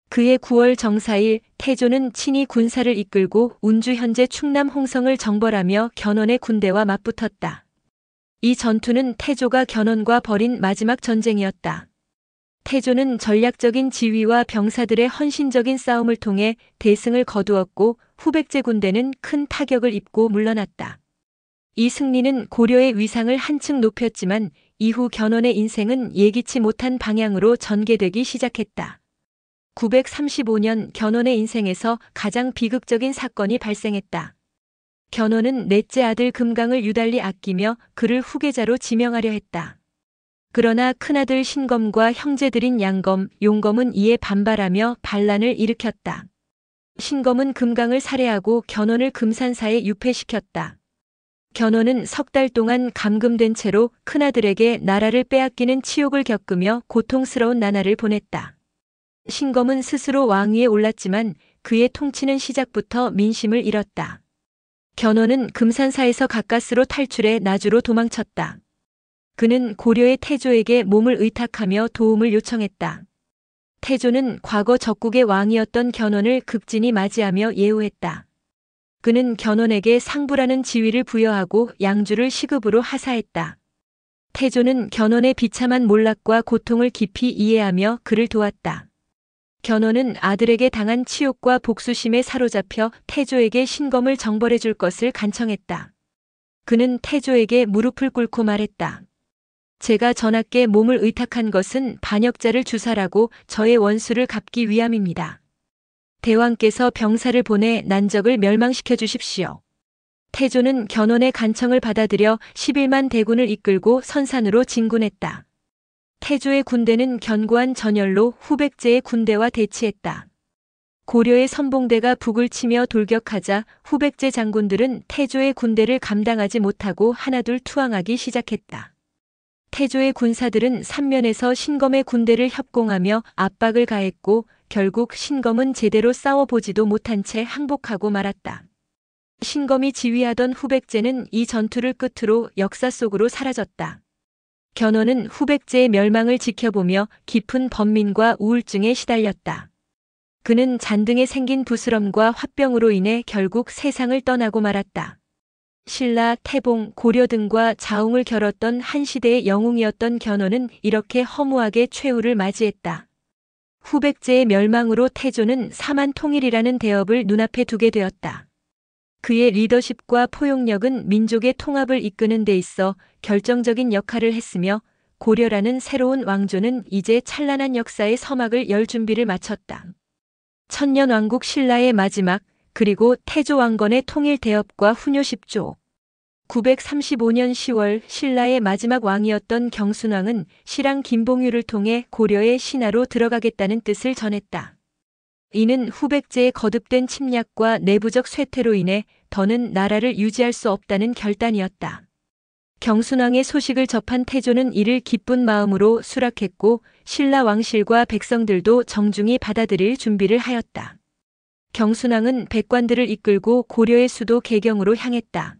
그해 9월 정사일 태조는 친히 군사를 이끌고 운주 현재 충남 홍성을 정벌하며 견훤의 군대와 맞붙었다. 이 전투는 태조가 견훤과 벌인 마지막 전쟁이었다. 태조는 전략적인 지휘와 병사들의 헌신적인 싸움을 통해 대승을 거두었고 후백제 군대는 큰 타격을 입고 물러났다. 이 승리는 고려의 위상을 한층 높였지만 이후 견훤의 인생은 예기치 못한 방향으로 전개되기 시작했다. 935년 견훤의 인생에서 가장 비극적인 사건이 발생했다. 견훤은 넷째 아들 금강을 유달리 아끼며 그를 후계자로 지명하려 했다. 그러나 큰아들 신검과 형제들인 양검, 용검은 이에 반발하며 반란을 일으켰다. 신검은 금강을 살해하고 견훤을 금산사에 유폐시켰다. 견훤은 석 달 동안 감금된 채로 큰아들에게 나라를 빼앗기는 치욕을 겪으며 고통스러운 나날을 보냈다. 신검은 스스로 왕위에 올랐지만 그의 통치는 시작부터 민심을 잃었다. 견훤은 금산사에서 가까스로 탈출해 나주로 도망쳤다. 그는 고려의 태조에게 몸을 의탁하며 도움을 요청했다. 태조는 과거 적국의 왕이었던 견훤을 극진히 맞이하며 예우했다. 그는 견훤에게 상부라는 지위를 부여하고 양주를 시급으로 하사했다. 태조는 견훤의 비참한 몰락과 고통을 깊이 이해하며 그를 도왔다. 견훤은 아들에게 당한 치욕과 복수심에 사로잡혀 태조에게 신검을 정벌해 줄 것을 간청했다. 그는 태조에게 무릎을 꿇고 말했다. 제가 전하께 몸을 의탁한 것은 반역자를 주살하고 저의 원수를 갚기 위함입니다. 대왕께서 병사를 보내 난적을 멸망시켜 주십시오. 태조는 견훤의 간청을 받아들여 11만 대군을 이끌고 선산으로 진군했다. 태조의 군대는 견고한 전열로 후백제의 군대와 대치했다. 고려의 선봉대가 북을 치며 돌격하자 후백제 장군들은 태조의 군대를 감당하지 못하고 하나둘 투항하기 시작했다. 태조의 군사들은 삼면에서 신검의 군대를 협공하며 압박을 가했고 결국 신검은 제대로 싸워보지도 못한 채 항복하고 말았다. 신검이 지휘하던 후백제는 이 전투를 끝으로 역사 속으로 사라졌다. 견훤은 후백제의 멸망을 지켜보며 깊은 번민과 우울증에 시달렸다. 그는 잔등에 생긴 부스럼과 화병으로 인해 결국 세상을 떠나고 말았다. 신라, 태봉, 고려 등과 자웅을 겨뤘던 한 시대의 영웅이었던 견훤은 이렇게 허무하게 최후를 맞이했다. 후백제의 멸망으로 태조는 사만통일이라는 대업을 눈앞에 두게 되었다. 그의 리더십과 포용력은 민족의 통합을 이끄는 데 있어 결정적인 역할을 했으며 고려라는 새로운 왕조는 이제 찬란한 역사의 서막을 열 준비를 마쳤다. 천년왕국 신라의 마지막 그리고 태조 왕건의 통일 대업과 훈요 10조 935년 10월 신라의 마지막 왕이었던 경순왕은 실왕 김봉유를 통해 고려의 신하로 들어가겠다는 뜻을 전했다. 이는 후백제의 거듭된 침략과 내부적 쇠퇴로 인해 더는 나라를 유지할 수 없다는 결단이었다. 경순왕의 소식을 접한 태조는 이를 기쁜 마음으로 수락했고 신라 왕실과 백성들도 정중히 받아들일 준비를 하였다. 경순왕은 백관들을 이끌고 고려의 수도 개경으로 향했다.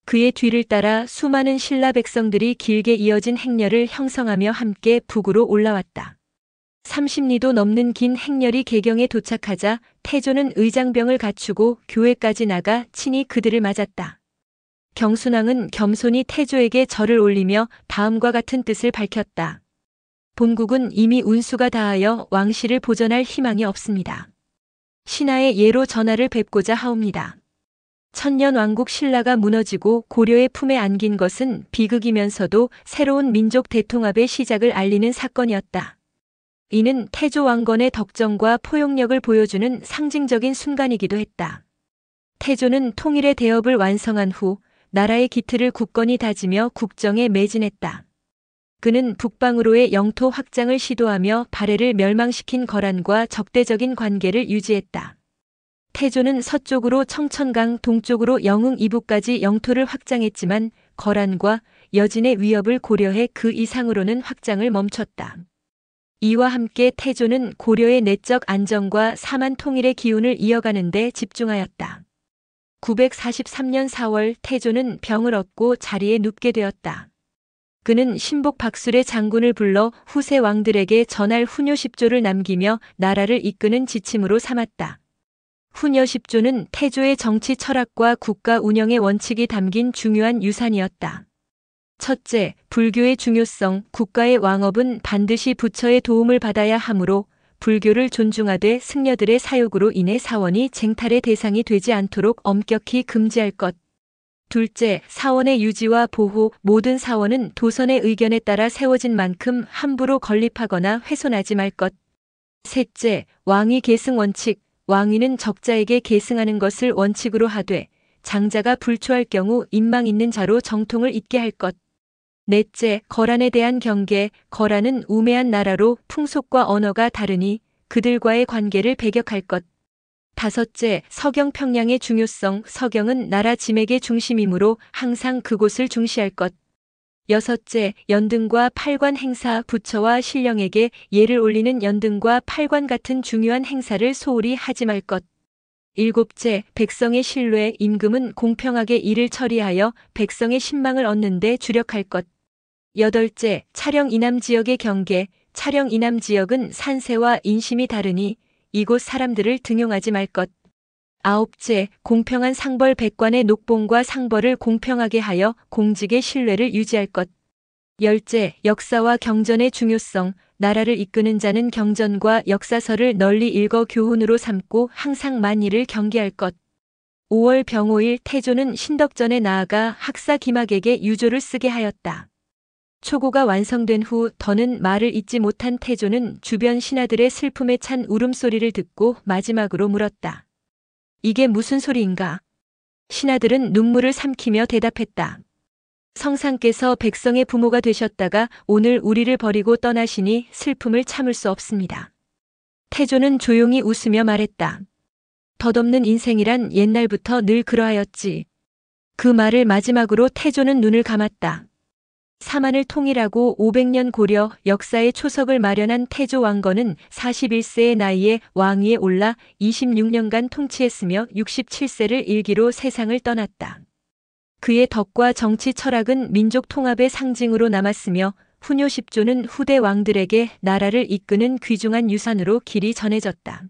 그의 뒤를 따라 수많은 신라 백성들이 길게 이어진 행렬을 형성하며 함께 북으로 올라왔다. 30리도 넘는 긴 행렬이 개경에 도착하자 태조는 의장병을 갖추고 교회까지 나가 친히 그들을 맞았다. 경순왕은 겸손히 태조에게 절을 올리며 다음과 같은 뜻을 밝혔다. 본국은 이미 운수가 다하여 왕실을 보전할 희망이 없습니다. 신하의 예로 전하를 뵙고자 하옵니다. 천년왕국 신라가 무너지고 고려의 품에 안긴 것은 비극이면서도 새로운 민족 대통합의 시작을 알리는 사건이었다. 이는 태조 왕건의 덕정과 포용력을 보여주는 상징적인 순간이기도 했다. 태조는 통일의 대업을 완성한 후 나라의 기틀을 굳건히 다지며 국정에 매진했다. 그는 북방으로의 영토 확장을 시도하며 발해를 멸망시킨 거란과 적대적인 관계를 유지했다. 태조는 서쪽으로 청천강, 동쪽으로 영흥 이북까지 영토를 확장했지만 거란과 여진의 위협을 고려해 그 이상으로는 확장을 멈췄다. 이와 함께 태조는 고려의 내적 안정과 사만 통일의 기운을 이어가는 데 집중하였다. 943년 4월 태조는 병을 얻고 자리에 눕게 되었다. 그는 신복 박술의 장군을 불러 후세 왕들에게 전할 훈요 10조를 남기며 나라를 이끄는 지침으로 삼았다. 훈요 10조는 태조의 정치 철학과 국가 운영의 원칙이 담긴 중요한 유산이었다. 첫째, 불교의 중요성. 국가의 왕업은 반드시 부처의 도움을 받아야 하므로 불교를 존중하되 승려들의 사욕으로 인해 사원이 쟁탈의 대상이 되지 않도록 엄격히 금지할 것. 둘째, 사원의 유지와 보호. 모든 사원은 도선의 의견에 따라 세워진 만큼 함부로 건립하거나 훼손하지 말 것. 셋째, 왕위 계승 원칙. 왕위는 적자에게 계승하는 것을 원칙으로 하되 장자가 불초할 경우 인망 있는 자로 정통을 잇게 할 것. 넷째, 거란에 대한 경계. 거란은 우매한 나라로 풍속과 언어가 다르니 그들과의 관계를 배격할 것. 다섯째, 서경 평양의 중요성. 서경은 나라 지맥의 중심이므로 항상 그곳을 중시할 것. 여섯째, 연등과 팔관 행사. 부처와 신령에게 예를 올리는 연등과 팔관 같은 중요한 행사를 소홀히 하지 말 것. 일곱째, 백성의 신뢰. 임금은 공평하게 일을 처리하여 백성의 신망을 얻는 데 주력할 것. 여덟째, 차령 이남 지역의 경계. 차령 이남 지역은 산세와 인심이 다르니 이곳 사람들을 등용하지 말 것. 아홉째, 공평한 상벌. 백관의 녹봉과 상벌을 공평하게 하여 공직의 신뢰를 유지할 것. 열째, 역사와 경전의 중요성. 나라를 이끄는 자는 경전과 역사서를 널리 읽어 교훈으로 삼고 항상 만일을 경계할 것. 5월 병오일 태조는 신덕전에 나아가 학사 김학에게 유조를 쓰게 하였다. 초고가 완성된 후 더는 말을 잇지 못한 태조는 주변 신하들의 슬픔에 찬 울음소리를 듣고 마지막으로 물었다. 이게 무슨 소리인가? 신하들은 눈물을 삼키며 대답했다. 성상께서 백성의 부모가 되셨다가 오늘 우리를 버리고 떠나시니 슬픔을 참을 수 없습니다. 태조는 조용히 웃으며 말했다. 덧없는 인생이란 옛날부터 늘 그러하였지. 그 말을 마지막으로 태조는 눈을 감았다. 사만을 통일하고 500년 고려 역사의 초석을 마련한 태조 왕건은 41세의 나이에 왕위에 올라 26년간 통치했으며 67세를 일기로 세상을 떠났다. 그의 덕과 정치 철학은 민족 통합의 상징으로 남았으며 훈요 10조는 후대 왕들에게 나라를 이끄는 귀중한 유산으로 길이 전해졌다.